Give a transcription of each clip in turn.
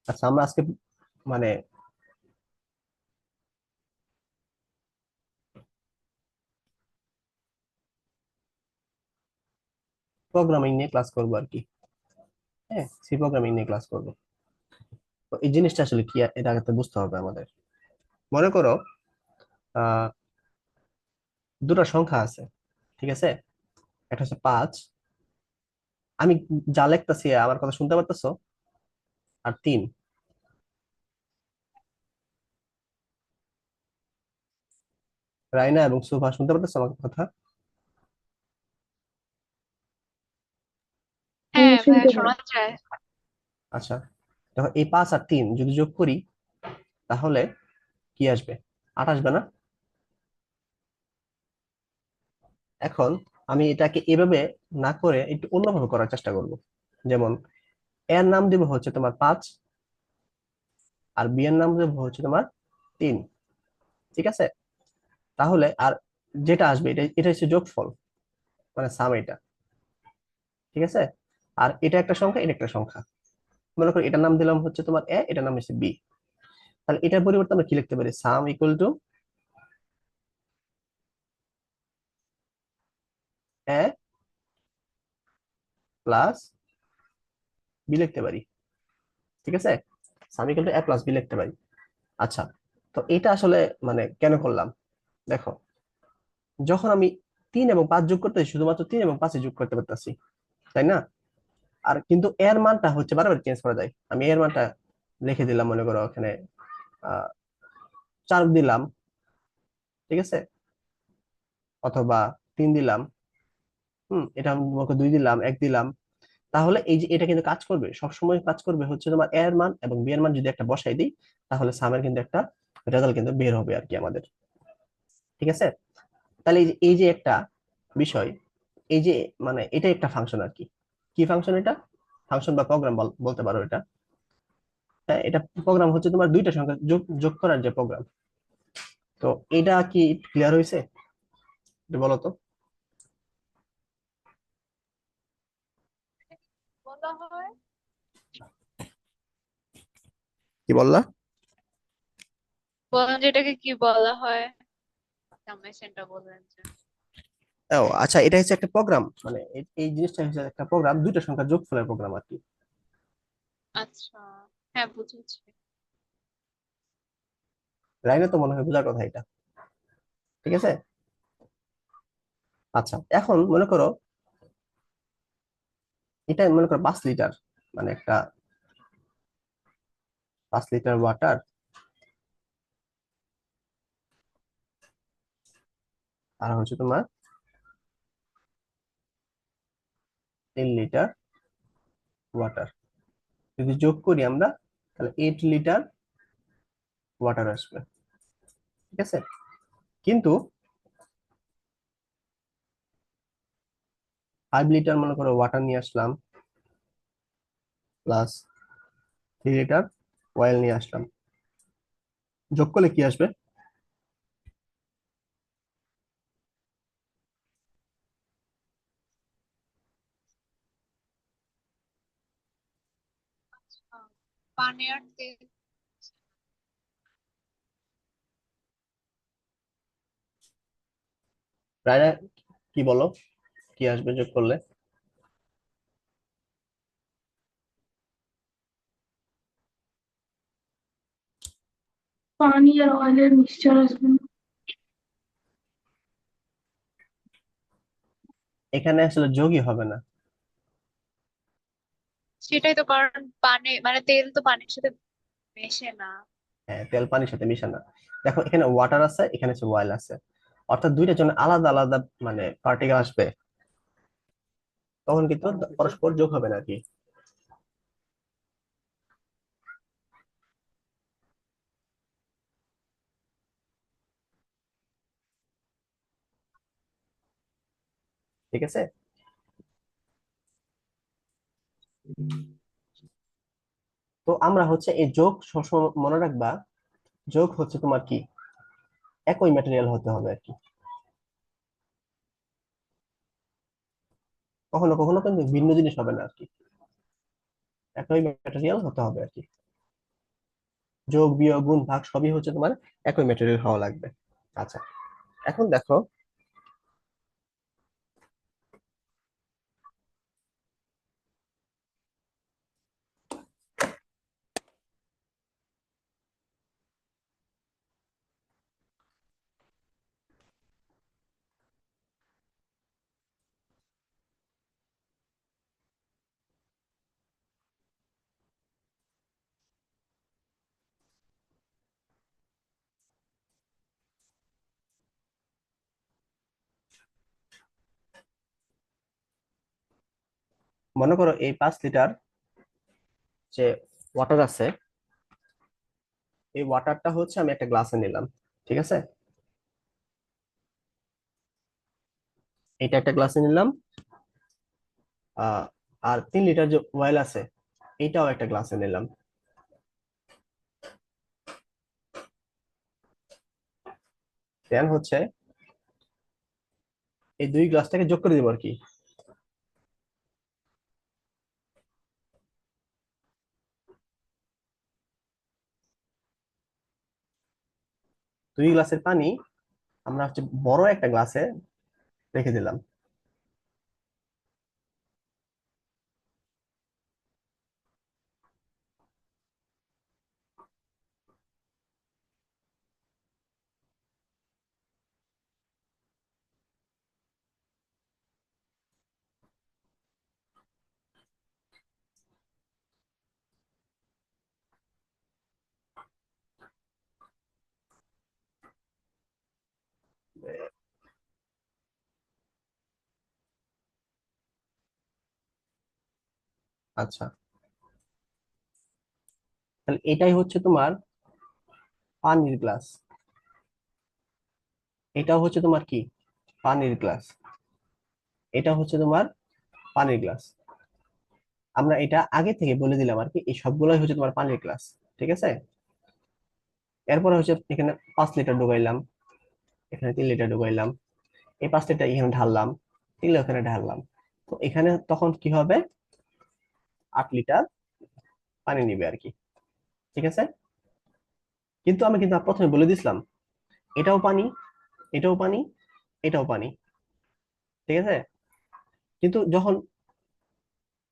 আচ্ছা, আমরা আজকে মানে প্রোগ্রামিং নিয়ে ক্লাস করবো আর কি। হ্যাঁ, সি প্রোগ্রামিং নিয়ে ক্লাস করবো। তো এই জিনিসটা আসলে কি এটা আগে তো বুঝতে হবে আমাদের। মনে করো আহ দুটো সংখ্যা আছে, ঠিক আছে? একটা হচ্ছে 5, আমি যা লিখতেছি আমার কথা শুনতে পারতেছো? আর 3। রাইনা এবং সুভা শুনতে পারতেছো আমার কথা? হ্যাঁ ভাইয়া শুনতে পাই। শোনা যায়। আচ্ছা, দেখো এই 5 আর 3 যদি যোগ করি তাহলে কি আসবে? 8 আসবে না? এখন আমি এটাকে এভাবে না করে একটু অন্যভাবে করার চেষ্টা করব। যেমন এর নাম দিব হচ্ছে তোমার 5, আর বি এর নাম দিব হচ্ছে তোমার 3। ঠিক আছে? তাহলে আর যেটা আসবে এটা এটা হচ্ছে যোগফল, মানে সাম এটা। ঠিক আছে? আর এটা একটা সংখ্যা, এটা একটা সংখ্যা। মনে করো এটার নাম দিলাম হচ্ছে তোমার এ, এটার নাম হচ্ছে বি। তাহলে এটার পরিবর্তে আমরা কি লিখতে পারি? Sum equal to A plus B লিখতে পারি। ঠিক আছে? Sum equal to A plus B লিখতে পারি। আচ্ছা, তো এটা আসলে মানে কেন করলাম? দেখো, যখন আমি 3 এবং 5 যোগ করতেছি, শুধুমাত্র 3 এবং 5 যোগ করতে পারতেছি, তাই না? আর কিন্তু এর মানটা হচ্ছে বারবার চেঞ্জ করা যায়। আমি এর মানটা লিখে দিলাম, মনে করো এখানে 4 দিলাম, ঠিক আছে? অথবা 3 দিলাম, এটা আমি তোমাকে 2 দিলাম, 1 দিলাম। তাহলে এই যে এটা কিন্তু কাজ করবে, সবসময় কাজ করবে হচ্ছে তোমার এর মান এবং বি এর মান যদি একটা বসাই দিই, তাহলে সামের কিন্তু একটা রেজাল্ট কিন্তু বের হবে আর কি আমাদের। ঠিক আছে? তাহলে এই যে একটা বিষয়, এই যে মানে এটা একটা ফাংশন আর কি। কি ফাংশন এটা? ফাংশন বা প্রোগ্রাম বলতে পারো এটা। হ্যাঁ, এটা প্রোগ্রাম হচ্ছে তোমার দুইটা সংখ্যা যোগ যোগ করার যে প্রোগ্রাম। তো এটা কি ক্লিয়ার হয়েছে? একটু বলো তো। বলা হয়, কি বললা? বলেন যে এটাকে কি বলা হয়, সামেশনটা বললেন যে। ও আচ্ছা, এটা হচ্ছে একটা প্রোগ্রাম, মানে এই জিনিসটা হচ্ছে একটা প্রোগ্রাম, দুইটা সংখ্যা যোগফলের প্রোগ্রাম আর কি। আচ্ছা, হ্যাঁ বুঝেছি। লাইনে তো মনে হয় বোঝার কথা এটা। ঠিক আছে? আচ্ছা, এখন মনে করো এটা মনে করো 5 লিটার, মানে একটা 5 লিটার ওয়াটার, আর হচ্ছে তোমার 10 লিটার ওয়াটার। যদি যোগ করি আমরা, তাহলে 8 লিটার ওয়াটার আসবে। ঠিক আছে? কিন্তু 5 লিটার মনে করো ওয়াটার নিয়ে আসলাম, প্লাস 3 লিটার অয়েল নিয়ে আসলাম, যোগ করলে কি আসবে? আচ্ছা, পানি আর তেল। রায়না, কি বলো? কি আসবে যোগ করলে? পানি আর অয়েলের মিক্সচার আসবে। এখানে আসলে যোগই হবে না। সেটাই তো, কারণ পানি মানে তেল তো পানির সাথে মেশে না। হ্যাঁ, তেল পানির সাথে মিশে না। দেখো এখানে ওয়াটার আছে, এখানে হচ্ছে অয়েল আছে, অর্থাৎ দুইটার জন্য আলাদা আলাদা মানে পার্টিকেল আসবে, তখন কিন্তু পরস্পর যোগ হবে না আর কি। ঠিক আছে? তো আমরা হচ্ছে এই যোগ সবসময় মনে রাখবা, যোগ হচ্ছে তোমার কি একই ম্যাটেরিয়াল হতে হবে আর কি। কখনো কখনো কিন্তু ভিন্ন জিনিস হবে না আর কি, একই ম্যাটেরিয়াল হতে হবে আর কি। যোগ বিয়োগ গুণ ভাগ সবই হচ্ছে তোমার একই ম্যাটেরিয়াল হওয়া লাগবে। আচ্ছা, এখন দেখো, মনে করো এই 5 লিটার যে ওয়াটার আছে, এই ওয়াটারটা হচ্ছে আমি একটা গ্লাসে নিলাম, ঠিক আছে? এটা একটা গ্লাসে নিলাম। আহ আর 3 লিটার যে ওয়েল আছে, এটাও একটা গ্লাসে নিলাম। দেন হচ্ছে এই দুই গ্লাসটাকে যোগ করে দিব আর কি। দুই গ্লাসের পানি আমরা হচ্ছে বড় একটা গ্লাসে রেখে দিলাম। আচ্ছা, তাহলে এটাই হচ্ছে তোমার পানির গ্লাস। এটাও হচ্ছে তোমার কি, পানির গ্লাস। এটা হচ্ছে তোমার পানির গ্লাস। আমরা এটা আগে থেকে বলে দিলাম আর কি, এই সবগুলোই হচ্ছে তোমার পানির গ্লাস, ঠিক আছে? এরপরে হচ্ছে এখানে 5 লিটার ঢুকাইলাম, এখানে 3 লিটার ঢুকাইলাম, এই 5 লিটার এখানে ঢাললাম, 3 লিটার এখানে ঢাললাম। তো এখানে তখন কি হবে, 8 লিটার পানি নিবে আর কি, ঠিক আছে? কিন্তু আমি কিন্তু প্রথমে বলে দিছিলাম এটাও পানি, এটাও পানি, এটাও পানি, ঠিক আছে? কিন্তু যখন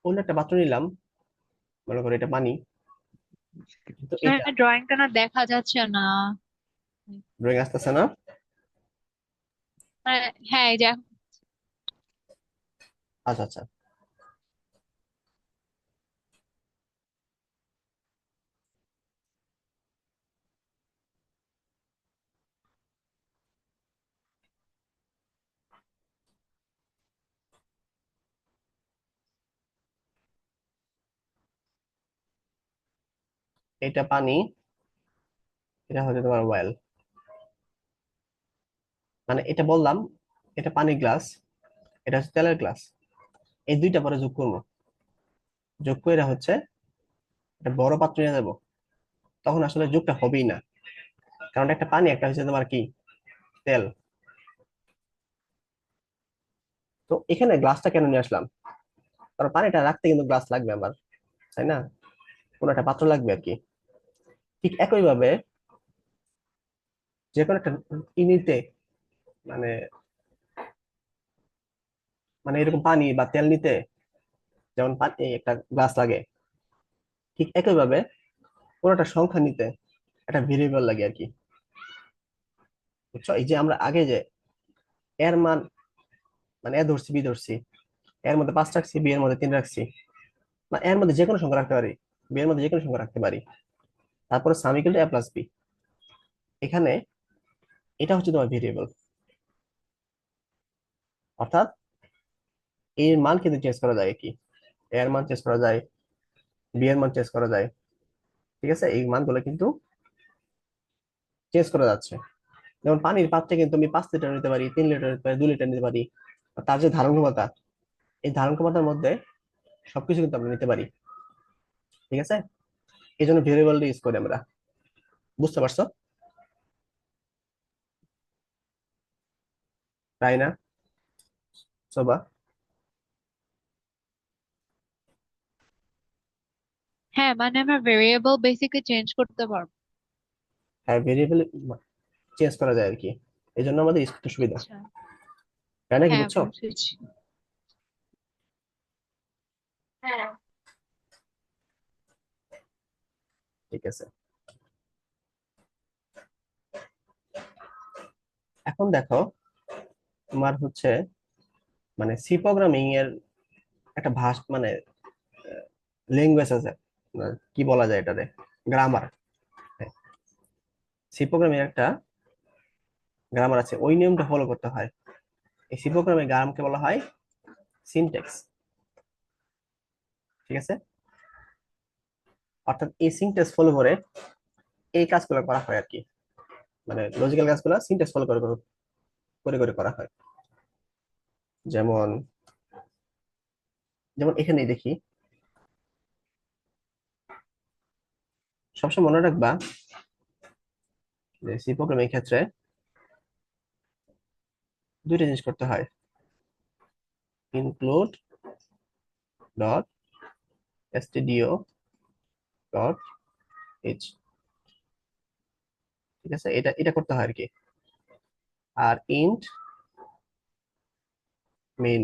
অন্য একটা পাত্র নিলাম, মনে করো এটা পানি, কিন্তু এটা ড্রয়িংটা না দেখা যাচ্ছে না। ড্রয়িং আসতেছে না। মানে হ্যাঁ, এই যে আচ্ছা আচ্ছা, এটা পানি, এটা হচ্ছে তোমার ওয়েল। মানে এটা বললাম, এটা পানির গ্লাস, এটা হচ্ছে তেলের গ্লাস। এই দুইটা পরে যোগ করবো, যোগ করে হচ্ছে একটা বড় পাত্র নিয়ে যাবো। তখন আসলে যোগটা হবেই না, কারণ একটা পানি, একটা হচ্ছে তোমার কি, তেল। তো এখানে গ্লাসটা কেন নিয়ে আসলাম, কারণ পানিটা রাখতে কিন্তু গ্লাস লাগবে আমার, তাই না? কোনো একটা পাত্র লাগবে আর কি। ঠিক একই ভাবে যে কোনো একটা নিতে, মানে মানে এরকম পানি বা তেল নিতে যেমন পানি একটা গ্লাস লাগে, ঠিক একই ভাবে কোনো একটা সংখ্যা নিতে একটা ভেরিয়েবল লাগে আর কি। বুঝছো? এই যে আমরা আগে যে এর মান, মানে এ ধরছি বি ধরছি, এর মধ্যে 5 রাখছি, বি এর মধ্যে 3 রাখছি, না এর মধ্যে যে কোনো সংখ্যা রাখতে পারি, বি এর মধ্যে যে কোনো সংখ্যা রাখতে পারি, তারপরে sum equal to A plus B. এখানে এটা হচ্ছে তোমার ভেরিয়েবল, অর্থাৎ এর মান কিন্তু চেঞ্জ করা যায় কি, এর মান চেঞ্জ করা যায়, বি এর মান চেঞ্জ করা যায়, ঠিক আছে? এই মানগুলো কিন্তু চেঞ্জ করা যাচ্ছে। যেমন পানির পাত্রে কিন্তু আমি 5 লিটার নিতে পারি, 3 লিটার নিতে পারি, 2 লিটার নিতে পারি। আর তার যে ধারণ ক্ষমতা, এই ধারণ ক্ষমতার মধ্যে সবকিছু কিন্তু আমরা নিতে পারি, ঠিক আছে? এই জন্য ভেরিয়েবল ইউজ করি আমরা। বুঝতে পারছো, তাই না সোবা? হ্যাঁ, মানে আমরা ভেরিয়েবল বেসিকলি চেঞ্জ করতে পারবো। হ্যাঁ, ভেরিয়েবল চেঞ্জ করা যায় আর কি, এই জন্য আমাদের ইউজ করতে সুবিধা। আচ্ছা, তাই নাকি, হ্যাঁ বুঝছো? বুঝেছি। হ্যাঁ। ঠিক আছে, এখন দেখো তোমার হচ্ছে মানে সি প্রোগ্রামিং এর একটা মানে ল্যাঙ্গুয়েজ আছে, কি বলা যায় এটারে, গ্রামার। সি প্রোগ্রামিং এর একটা গ্রামার আছে, ওই নিয়মটা ফলো করতে হয়। এই সি প্রোগ্রামিং গ্রামকে বলা হয় সিনট্যাক্স। ঠিক আছে, অর্থাৎ এই সিনট্যাক্স ফলো করে এই কাজগুলো করা হয় আর কি, মানে লজিক্যাল কাজগুলো সিনট্যাক্স ফলো করে করে করে করে করা হয়। যেমন যেমন এখানে দেখি, সবসময় মনে রাখবা যে সি প্রোগ্রামিং ক্ষেত্রে দুইটা জিনিস করতে হয়, include dot stdio dot h। ঠিক আছে, এটা এটা করতে হয় আর কি। আর ইন্ট মেইন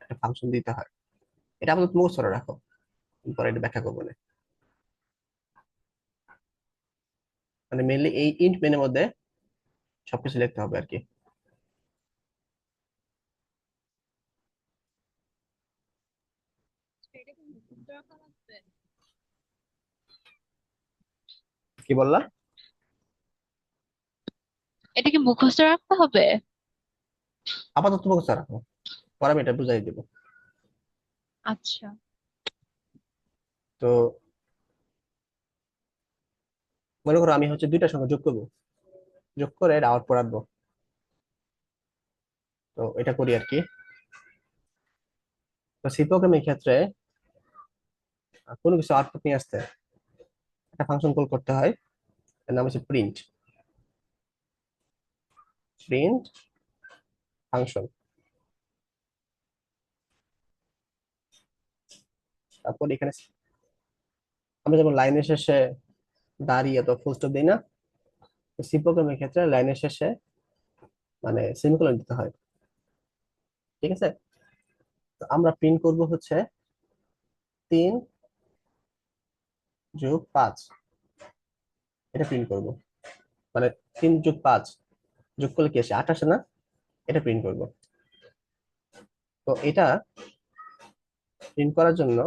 একটা ফাংশন দিতে হয়। এটা আপাতত মুখস্থ করে রাখো, পরে এটা ব্যাখ্যা করবো না। মানে মেইনলি এই ইন্ট মেইনের মধ্যে সবকিছু লিখতে হবে আর কি। এটা কি মুখস্থ রাখা লাগবে? কি বললা? এটা কি মুখস্থ রাখতে হবে? আপাতত মুখস্থ রাখো, পরে আমি এটা বুঝাই দিব। আচ্ছা। তো মনে করো আমি হচ্ছে দুইটা সংখ্যা যোগ করবো, যোগ করে এটা আউটপুট আনবো। তো এটা করি আর কি। তো সি প্রোগ্রামিং ক্ষেত্রে কোনো কিছু আউটপুট নিয়ে আসতে একটা ফাংশন কল করতে হয়, এর নাম হচ্ছে প্রিন্ট। Print function. তারপর এখানে আমরা যেমন লাইনের শেষে দাঁড়িয়ে তো ফুল স্টপ দিই না, তো সি প্রোগ্রামের ক্ষেত্রে লাইনের শেষে মানে সেমিকোলন দিতে হয়। ঠিক আছে, তো আমরা প্রিন্ট করব হচ্ছে 3+5, এটা প্রিন্ট করব। মানে 3+5 যোগ করলে কি আসে, 8 আসে না? এটা প্রিন্ট করব। তো এটা প্রিন্ট করার জন্য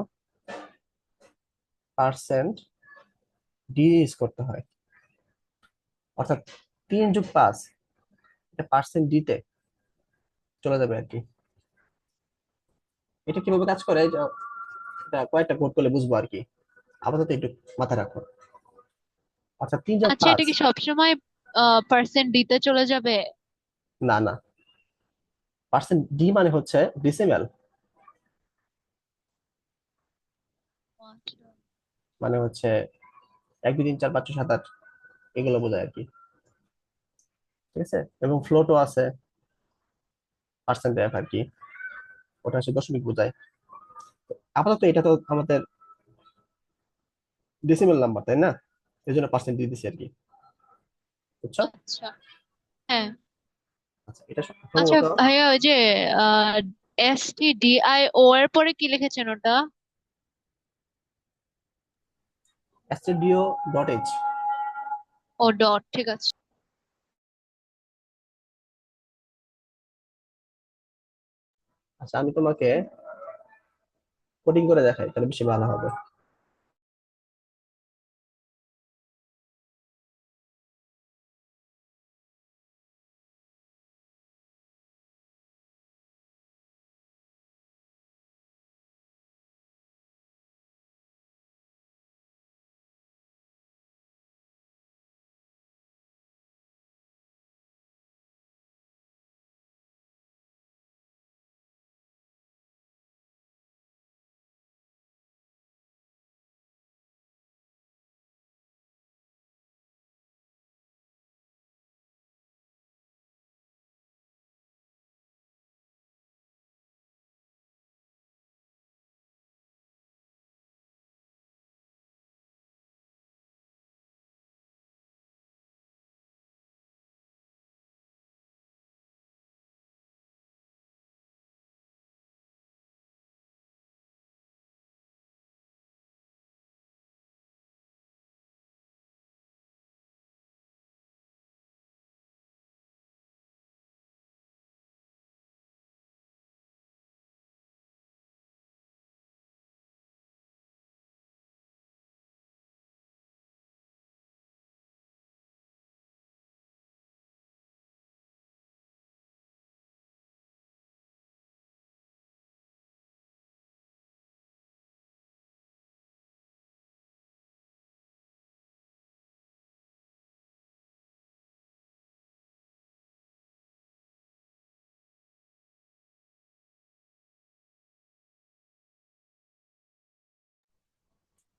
পার্সেন্ট ডি ইউজ করতে হয়, অর্থাৎ 3+5 এটা পার্সেন্ট ডিতে চলে যাবে আর কি। এটা কিভাবে কাজ করে এটা কয়েকটা কোড করলে বুঝবো আর কি, আপাতত একটু মাথায় রাখো। অর্থাৎ তিন যোগ আচ্ছা, পাঁচ এটা কি সবসময় পার্সেন্ট দিতে চলে যাবে? না না, পার্সেন্ট ডি মানে হচ্ছে ডিসিমেল, আচ্ছা। মানে হচ্ছে 1 2 3 4 5 6 7 8 এগুলো বোঝায় আর কি। ঠিক আছে, এবং ফ্লোটও আছে, পার্সেন্ট আর কি, ওটা হচ্ছে দশমিক বোঝায়। আপাতত এটা তো আমাদের ডেসিমেল নাম্বার, তাই না? এই জন্য পার্সেন্ট দিয়ে দিছি আর কি, বুঝছো? আচ্ছা, হ্যাঁ। আচ্ছা, এটা আচ্ছা সম্ভবত ভাইয়া, ওই যে STDIO এর পরে কি লিখেছেন ওটা? stdio.h। ও ডট, ঠিক আছে। আচ্ছা, আমি তোমাকে কোডিং করে দেখাই, তাহলে বেশি ভালো হবে।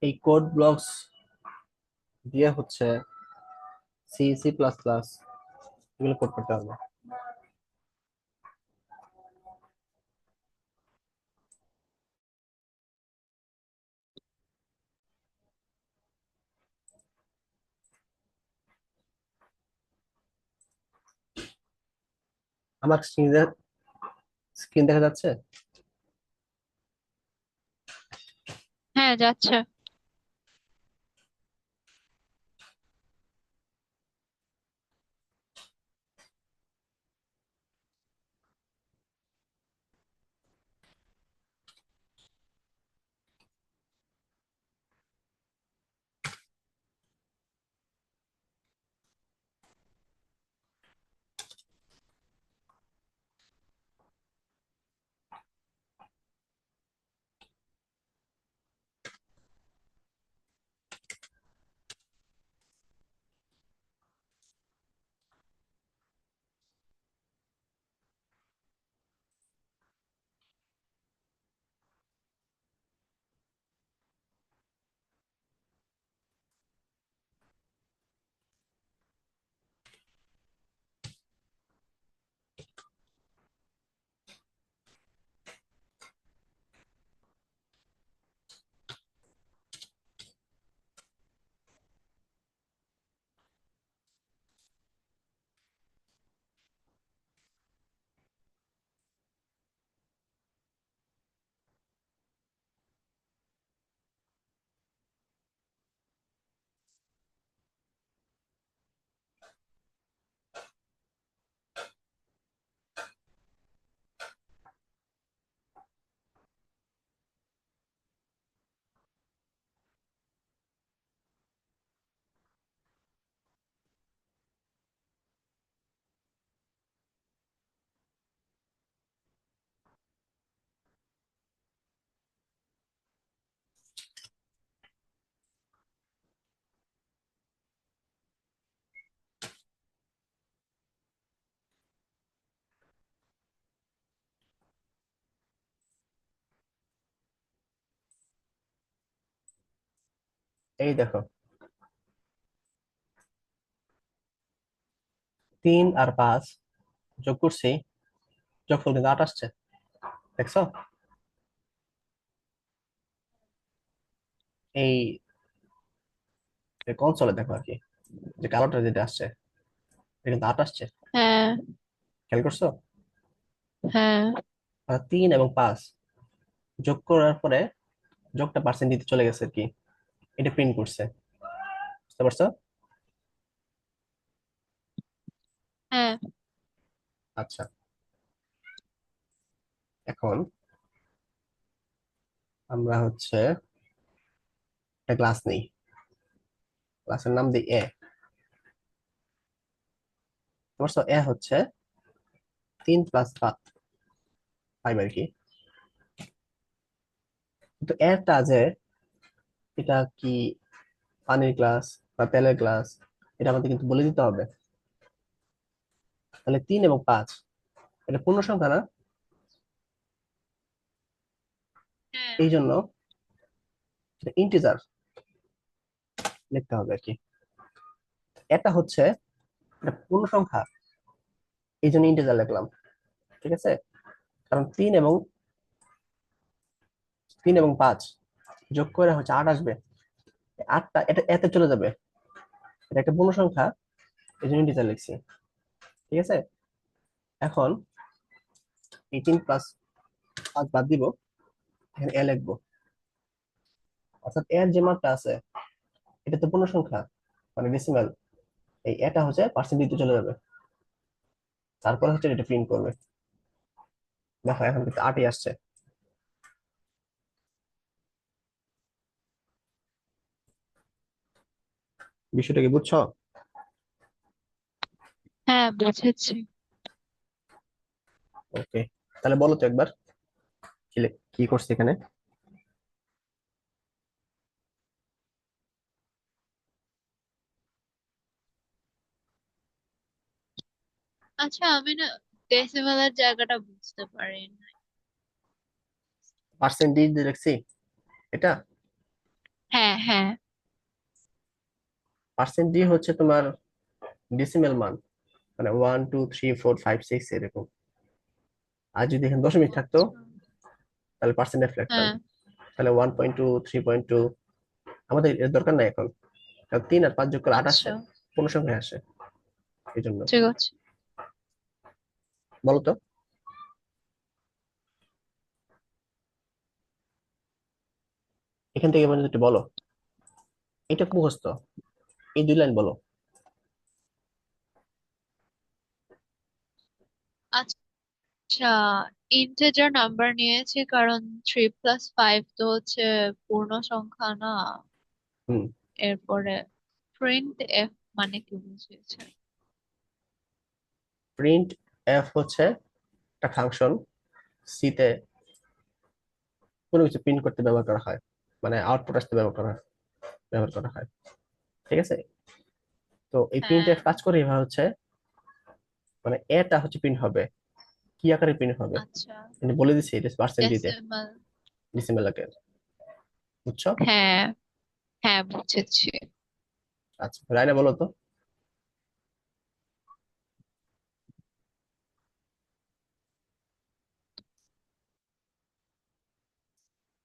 এই কোড ব্লকস দিয়ে হচ্ছে সি সি প্লাস প্লাস এগুলো কোড করতে হবে। আমার স্ক্রিন দেখা যাচ্ছে? হ্যাঁ, যাচ্ছে। এই দেখো, 3 আর 5 যোগ করছি, যোগফল কিন্তু 8 আসছে। দেখছো? এই কনসোলে দেখো আর কি, যে কালোটা যেটা আসছে এটা কিন্তু 8 আসছে। হ্যাঁ। খেয়াল করছো? হ্যাঁ। আর 3 এবং 5 যোগ করার পরে যোগটা পার্সেন্ট দিতে চলে গেছে আর কি, এটা প্রিন্ট করছে। বুঝতে পারছো? হ্যাঁ। আচ্ছা, এখন আমরা হচ্ছে একটা ক্লাস নেই, ক্লাসের নাম দিই এ। বুঝতে পারছো? এ হচ্ছে 3 + 5 আর কি। কিন্তু এরটা যে এটা কি পানির গ্লাস বা তেলের গ্লাস, এটা আমাদের কিন্তু বলে দিতে হবে। তাহলে 3 এবং 5 এটা পূর্ণ সংখ্যা না, হ্যাঁ। এই জন্য এটা ইন্টিজার লিখতে হবে আর কি। এটা হচ্ছে এটা পূর্ণ সংখ্যা, এই জন্য ইন্টিজার লিখলাম। ঠিক আছে? কারণ 3 এবং 5 যোগ করে হচ্ছে 8 আসবে। 8টা এটা এতে চলে যাবে, এটা একটা পূর্ণ সংখ্যা, এই জন্য ইন্টিজার লিখছি। ঠিক আছে? এখন এই 3 + 5 বাদ দিব, এখানে এ লিখবো। অর্থাৎ এর যে মানটা আছে এটা তো পূর্ণ সংখ্যা, মানে ডেসিমাল, এই এটা হচ্ছে পার্সেন্ট দিতে চলে যাবে, তারপর হচ্ছে এটা প্রিন্ট করবে। দেখো এখন কিন্তু 8ই আসছে। বিষয়টা কি বুঝছো? হ্যাঁ, বুঝেছি। ওকে, তাহলে বলো তো একবার কি করছে এখানে। আচ্ছা, আমি না ডেসিমালের জায়গাটা বুঝতে পারি না। পার্সেন্টেজ দিয়ে লিখছি এটা। হ্যাঁ হ্যাঁ। পার্সেন্ট ডি হচ্ছে তোমার ডেসিমেল মান, মানে 1 2 3 4 5 6 এরকম। আর যদি এখানে দশমিক থাকতো আচ্ছা। তাহলে পার্সেন্ট এফ লিখতাম। হ্যাঁ। তাহলে 1.2 3.2, আমাদের এর দরকার নাই এখন, কারণ 3 আর 5 যোগ করে 8 আসে, আচ্ছা পূর্ণ সংখ্যা আসে, এই জন্য। ঠিক আছে। বলো তো, এখান থেকে মানে একটু বলো, এটা মুখস্থ, এই 2 লাইন বলো। আচ্ছা, ইন্টিজার নাম্বার নিয়েছি কারণ 3 + 5 তো হচ্ছে পূর্ণ সংখ্যা না। হুম। এরপরে প্রিন্ট এফ মানে কি বুঝিয়েছে? প্রিন্ট এফ হচ্ছে একটা ফাংশন, সি তে কোনো কিছু প্রিন্ট করতে ব্যবহার করা হয়, মানে আউটপুট আসতে ব্যবহার করা হয়, ঠিক আছে? তো এই প্রিন্ট হ্যাঁ। এফ কাজ করে এভাবে হচ্ছে, মানে এটা হচ্ছে প্রিন্ট হবে, কি আকারে প্রিন্ট হবে আচ্ছা। এটা বলে দিচ্ছি, এটা পার্সেন্ট দিতে ডেসিমাল। ডিসিমেল আকারে, বুঝছো? হ্যাঁ হ্যাঁ বুঝেছি। আচ্ছা, রাইনা বলো তো।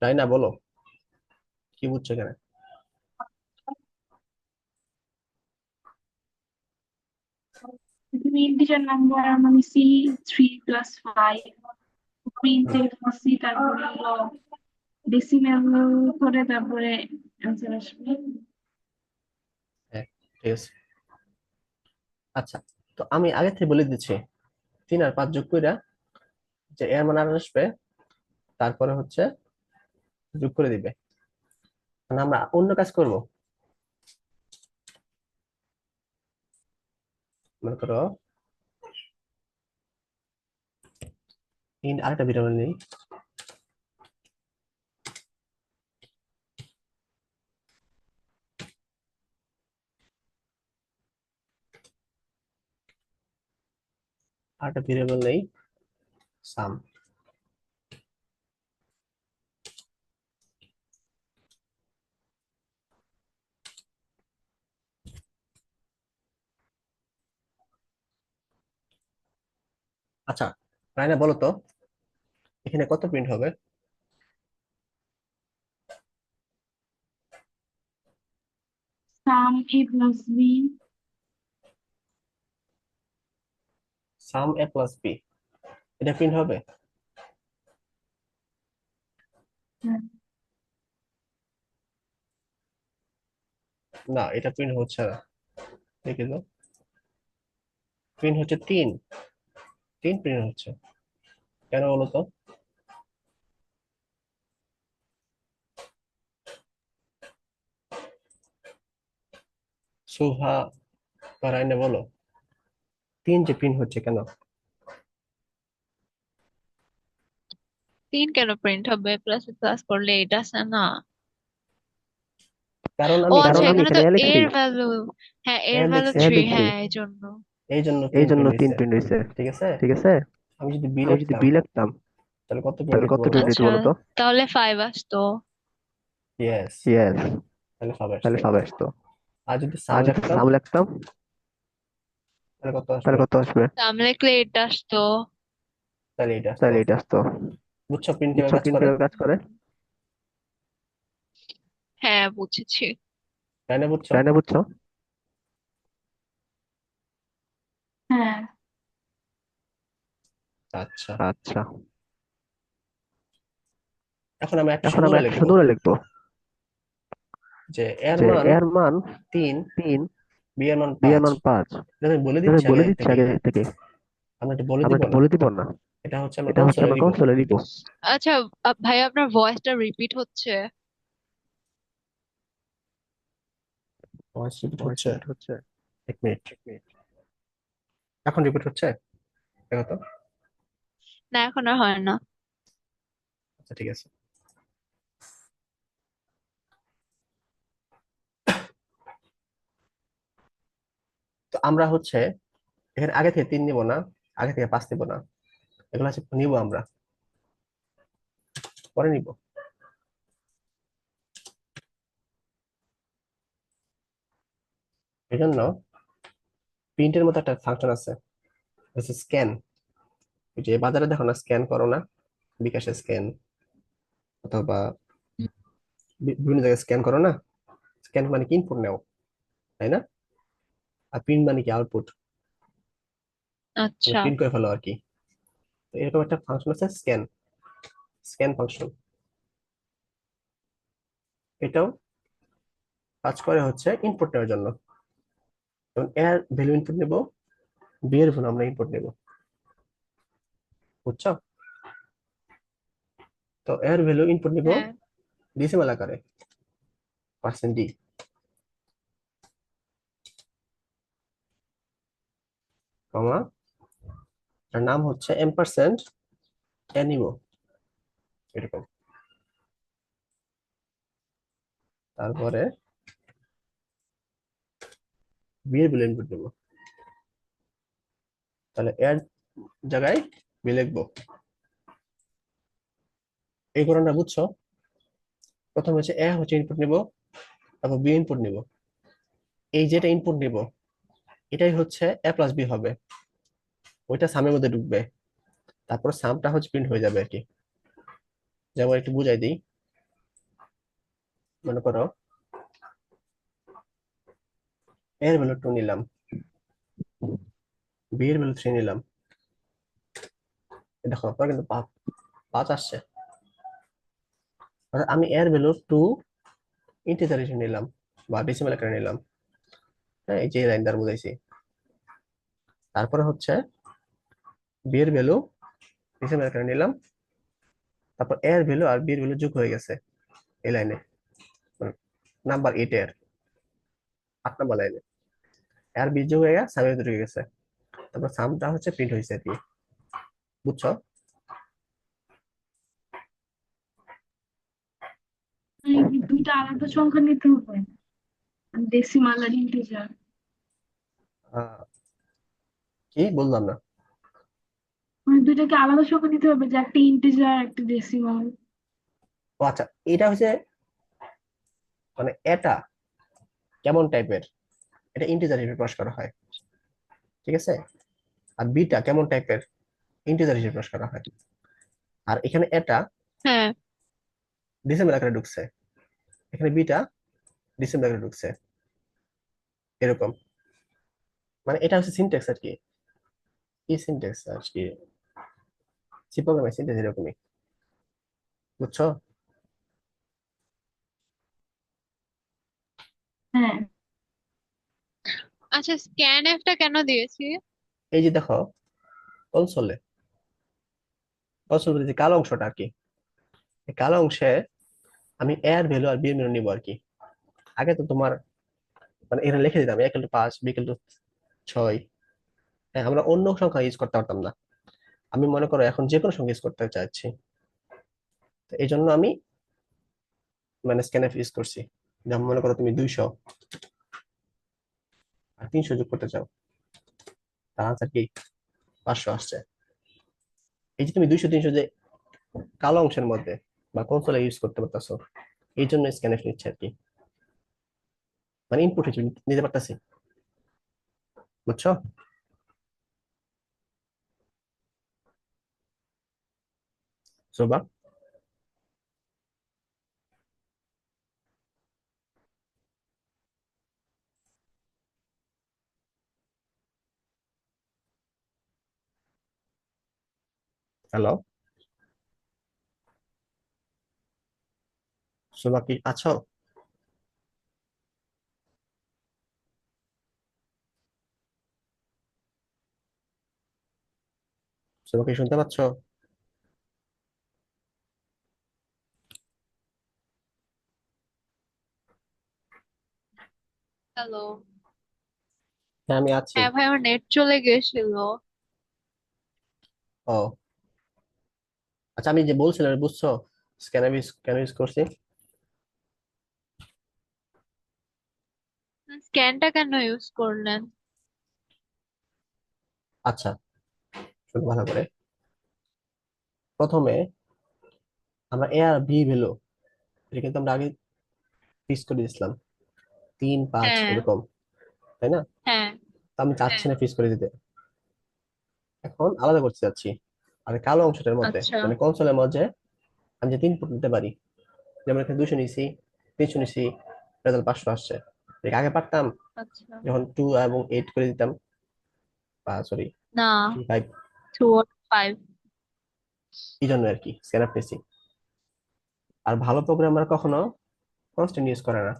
রাইনা বলো, কি বুঝছো এখানে? তুমি ইন্টিজার নাম্বার মানে C3 + 5 প্রিন্ট হুম, সি, তারপরে হলো ডেসিমেল করে তারপরে অ্যান্সার আসবে। হ্যাঁ, ঠিক আছে। আচ্ছা, তো আমি আগে থেকে বলে দিচ্ছি, 3 আর 5 যোগ কইরা যে এর মান আর আসবে, তারপরে হচ্ছে যোগ করে দিবে। মানে আমরা অন্য কাজ করব, মনে করো আরেকটা ভিডিও নেই, আরেকটা ভেরিয়েবল নেই, সাম। আচ্ছা, রাইনা বলো তো, এখানে কত প্রিন্ট হবে? Sum A + B। Sum A plus B, এটা প্রিন্ট হবে? না, এটা প্রিন্ট হচ্ছে না, দেখে দাও, প্রিন্ট হচ্ছে 3, 3 প্রিন্ট হচ্ছে, কেন বলো তো? শুভা বা রাইনা বলো, 3 যে প্রিন্ট হচ্ছে কেন? 3 কেন প্রিন্ট হবে? প্লাস প্লাস করলে এটা আসে না? কারণ ও আমি আচ্ছা, এখানে এখানে তো লিখছি, এর ভ্যালু। হ্যাঁ এ এর ভ্যালু লিখছি, 3, হ্যাঁ এই জন্য। এই জন্য 3 প্রিন্ট হয়েছে, ঠিক আছে? ঠিক আছে। আমি যদি বি আমি যদি লিখতাম বি লিখতাম তাহলে কত প্রিন্ট তাহলে হইতো কত বলো তো? প্রিন্ট হইতো আচ্ছা, বলো তো? তাহলে 5 আসতো। ইয়েস, ইয়েস, তাহলে হবে তাহলে আসতো। 5 আসতো। আর যদি আর সাম যদি লিখতাম সাম লিখতাম তাহলে কত তাহলে আসবে? কত আসবে? সাম লিখলে এটা আসতো। তাহলে এটা আসতো। তাহলে এটা আসতো। বুঝছো প্রিন্ট কিভাবে বুঝছো কাজ প্রিন্ট করে? কিভাবে কাজ করে? হ্যাঁ বুঝেছি। তাই না, বুঝছো? তাই না, বুঝছো? হ্যাঁ। আচ্ছা, আচ্ছা, এখন আমি একটা এখন আমরা সুন্দর একটা লিখবো, সুন্দর লিখবো যে এর যে মান এর মান 3, 3, বি এর মান বি এর 5। মান 5। এটা আমি বলে এটা আমি দিচ্ছি বলে আগে দিচ্ছি থেকে, আগে থেকে, আমরা এটা বলে আমরা দিব এটা না, বলে দিব না, এটা হচ্ছে আমরা এটা হচ্ছে কনসোলে আমরা দিব। কনসোলে লিখবো। আচ্ছা, ভাই আপনার ভয়েসটা রিপিট হচ্ছে। ভয়েস রিপিট ভয়েস হচ্ছে, রিপিট হচ্ছে। 1 মিনিট, এক মিনিট। এখন রিপিট হচ্ছে, দেখো তো। না এখন আর হয় না। আচ্ছা ঠিক আছে। তো আমরা হচ্ছে এখানে আগে থেকে 3 নিব না, আগে থেকে 5 নিব না, এগুলো হচ্ছে নিব আমরা, পরে নিব। এই জন্য প্রিন্টের মতো একটা ফাংশন আছে, স্ক্যান। ওই যে বাজারে দেখো না, স্ক্যান করো না, বিকাশে স্ক্যান অথবা বিভিন্ন জায়গায় স্ক্যান করো না, স্ক্যান মানে কি ইনপুট নেও, তাই না? আর প্রিন্ট মানে কি আউটপুট, মানে আচ্ছা। প্রিন্ট করে ফেলো আর কি। তো এরকম একটা ফাংশন আছে স্ক্যান, স্ক্যান ফাংশন। এটাও কাজ করে হচ্ছে ইনপুট নেওয়ার জন্য। যেমন এর ভ্যালু ইনপুট নেব, বি এর ভ্যালু আমরা ইনপুট নেব, বুঝছো? তো এর ভ্যালু ইনপুট নিব হ্যাঁ। ডেসিমাল আকারে, পার্সেন্ট ডি, কমা, তার নাম হচ্ছে এম% এ নিব, এরকম। তারপরে বি এর ভ্যালু ইনপুট নেব, তাহলে এর জায়গায় বি লিখবো। এই কোণটা বুঝছো? প্রথম হচ্ছে এ হচ্ছে ইনপুট নিব, তারপর বি ইনপুট নিব। এই যেটা ইনপুট নিব এটাই হচ্ছে A+B হবে, ওইটা সামের মধ্যে ঢুকবে, তারপর সামটা হচ্ছে প্রিন্ট হয়ে যাবে আর কি। যেমন একটু বুঝাই দিই, মনে করো এর ভ্যালু 2 নিলাম, বি এর ভ্যালু 3 নিলাম, দেখো পরে কিন্তু 5 আসছে। অর্থাৎ আমি এর ভ্যালু 2 ইন্টিজার হিসেবে নিলাম বা ডেসিমাল আকারে নিলাম। হ্যাঁ, এই যে লাইন দ্বারা বুঝাইছি। তারপরে হচ্ছে বি এর ভ্যালু ডেসিমাল আকারে নিলাম, তারপর এর ভ্যালু আর বি এর ভ্যালু যোগ হয়ে গেছে এই লাইনে, নাম্বার 8 এর 8 নম্বর লাইনে আর বি যোগ হয়ে গেছে, সামের ভিতরে ঢুকে গেছে, তারপর সামটা হচ্ছে প্রিন্ট হয়েছে আর কি, বুঝছো? এই দুইটা আলাদা সংখ্যা নিতে হবে, ডেসিমাল আর ইন্টিজার। আহ, কি বললাম না? মানে দুইটাকে আলাদা সংখ্যা নিতে হবে, যে একটা ইন্টিজার একটা ডেসিমাল। ও আচ্ছা, এটা হচ্ছে মানে এটা কেমন টাইপের, এটা ইন্টিজার হিসেবে প্রকাশ করা হয়, ঠিক আছে? আর বিটা কেমন টাইপের, ইন্টিজার হিসেবে প্রকাশ করা হয়। আর এখানে এটা হ্যাঁ। ডিসেম্বর আকারে ঢুকছে, এখানে বিটা ডিসেম্বর আকারে ঢুকছে, এরকম। মানে এটা হচ্ছে সিনট্যাক্স আর কি, কি সিনট্যাক্স আর কি, সি প্রোগ্রামের সিনট্যাক্স এরকমই, বুঝছো? হ্যাঁ। আচ্ছা, স্ক্যানএফটা কেন দিয়েছি? এই যে দেখো কনসোলে, কনসোল বলতে যে কালো অংশটা আর কি, এই কালো অংশে আমি এ এর ভ্যালু আর বি এর ভ্যালু নিবো আর কি। আগে তো তোমার মানে এখানে লিখে দিতাম A=5, B=6। হ্যাঁ, আমরা অন্য সংখ্যা ইউজ করতে পারতাম না। আমি মনে করো এখন যে কোনো সংখ্যা ইউজ করতে চাচ্ছি, তো এই জন্য আমি মানে স্ক্যানএফ ইউজ করছি। যেমন মনে করো তুমি 200 আর 300 যোগ করতে চাও, তার আনসার কি 500 আসছে। এই যে তুমি 200 300 যে কালো অংশের মধ্যে বা কনসোলে ইউজ করতে পারতেছো, এই জন্য স্ক্যানএফ নিচ্ছে আর কি, মানে ইনপুট হিসেবে নিতে পারতেছি, বুঝছো? সোবা, হ্যালো, সোবা কি আছো? সোবা কি শুনতে পাচ্ছো? হ্যালো। হ্যাঁ, আমি আছি। হ্যাঁ ভাই, আমার নেট চলে গেছিল। ও আচ্ছা, আমি যে বলছিলাম বুঝছো স্ক্যানএফ কেন ইউজ করছি? স্ক্যানটা কেন ইউজ করলেন? আচ্ছা, শুনো ভালো করে। প্রথমে আমরা এ আর বি ভ্যালু এটা কিন্তু আমরা আগে ফিক্স করে দিয়েছিলাম, 3 5 হ্যাঁ। এরকম। তাই না? হ্যাঁ। তো আমি চাচ্ছি না ফ্রিজ করে দিতে, এখন আলাদা করতে চাচ্ছি। আর কালো অংশটার মধ্যে আচ্ছা মানে কনসোলের মধ্যে আমি যে 3 নিতে পারি, যেমন এখানে 200 নিছি, 300 নিছি, রেজাল্ট 500 আসছে। এর আগে পারতাম আচ্ছা। যখন 2 এবং 8 করে দিতাম, বা সরি না, 5, 2 or 5। এই জন্য আর কি স্ক্যানার পেয়েছি। আর ভালো প্রোগ্রামার কখনো কনস্ট্যান্ট ইউজ করে না,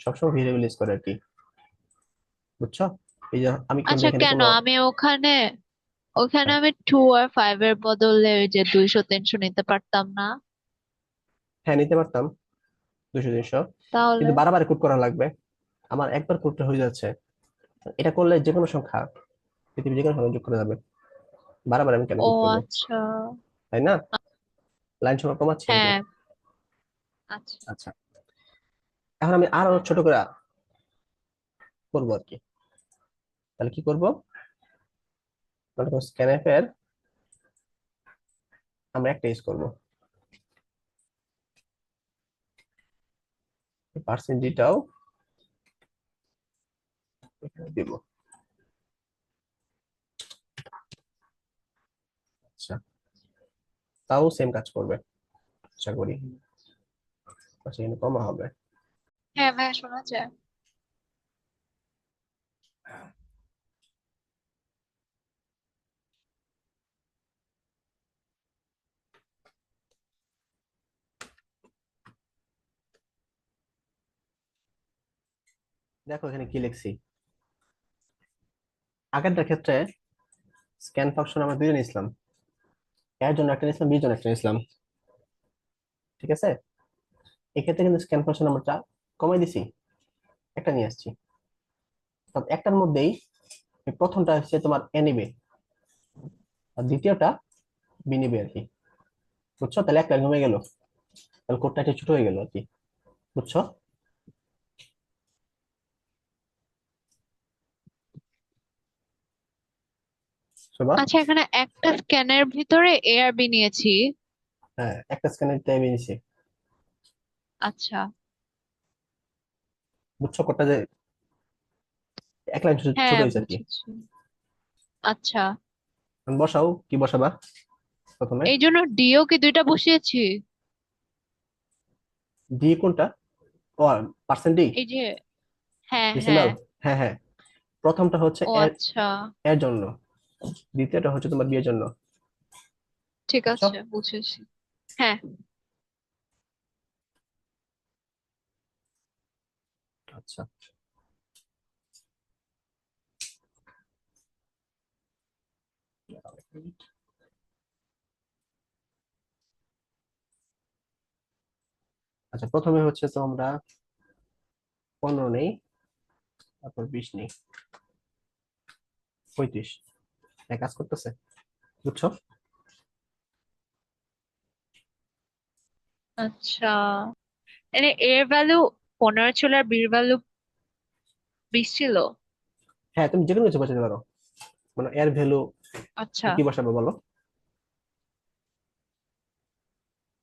সবসময় ভেরিয়েবল ইউজ করে আর কি, বুঝছো? এই যে আমি কিন্তু আচ্ছা, এখানে কেন কোনো, আমি ওখানে ওখানে হ্যাঁ আমি 2 আর 5 এর বদলে ওই যে 200 300 নিতে পারতাম না? হ্যাঁ, নিতে পারতাম 200 300, তাহলে কিন্তু বারবার কোড করা লাগবে। আমার একবার কোডটা হয়ে যাচ্ছে, এটা করলে যে কোনো সংখ্যা, পৃথিবীর যে কোনো সংখ্যা যোগ করা যাবে, বারবার আমি কেন ও কোড করবো, আচ্ছা। তাই না? লাইন সংখ্যা কমাচ্ছি আমি তো। হ্যাঁ। আচ্ছা আচ্ছা, এখন আমি আরো ছোট করে করবো আর কি। তাহলে কি করবো, মানে স্ক্যানএফ এর আমরা একটা ইউজ করবো, পার্সেন্ট ডিটাও এখানে দিব। আচ্ছা, তাও সেম কাজ করবে আশা করি, আচ্ছা এখানে কমা হবে। হ্যাঁ ভাই, শোনা যায়। দেখো এখানে কি লিখছি, আগেরটার ক্ষেত্রে স্ক্যান ফাংশন আমরা দুইটা নিয়েছিলাম, এর জন্য একটা নিয়েছিলাম, বি জন্য একটা নিয়েছিলাম, ঠিক আছে? এক্ষেত্রে কিন্তু স্ক্যান ফাংশন আমরা কমাই দিছি, একটা নিয়ে আসছি। অর্থাৎ একটার মধ্যেই এই প্রথমটা হচ্ছে তোমার এ নিবে, আর দ্বিতীয়টা বি নিবে আর কি, বুঝছো? তাহলে একটা কমে গেল, তাহলে কোডটা একটু ছোট হয়ে গেল আর কি, বুঝছো? শোভা, আচ্ছা, এখানে একটা স্ক্যানের ভিতরে এ আর বি নিয়েছি। হ্যাঁ একটা স্ক্যানের টাইমে নিছি, আচ্ছা। বুঝছো? কোডটা যে এক লাইন ছোট ছোট হ্যাঁ, হয়েছে আর কি। বুঝেছি। আচ্ছা, এখন বসাও, কি বসাবা প্রথমে? এই জন্য ডিও কি দুইটা বসিয়েছি? ডি কোনটা? ও, পার্সেন্ট ডি, এই যে, হ্যাঁ হ্যাঁ। ডেসিমাল, হ্যাঁ হ্যাঁ। প্রথমটা হচ্ছে ও এর, আচ্ছা, এর জন্য, দ্বিতীয়টা হচ্ছে তোমার বিয়ের জন্য, ঠিক বুঝছো? আছে, বুঝেছি। হ্যাঁ। আচ্ছা, আচ্ছা প্রথমে হচ্ছে তো আমরা 15 নেই, তারপর 20 নেই, 35, এক কাজ করতেছে, বুঝছো? আচ্ছা, মানে এর ভ্যালু 15 ছিল আর বির ভ্যালু 20 ছিল। হ্যাঁ তুমি যে কোনো কিছু বসাতে পারো, মানে এর ভ্যালু আচ্ছা, কি বসাবে বলো?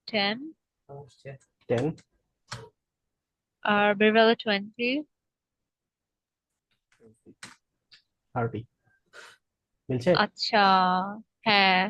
10 10, আর বির ভ্যালু 20। 30, মিলছে? আচ্ছা। হ্যাঁ।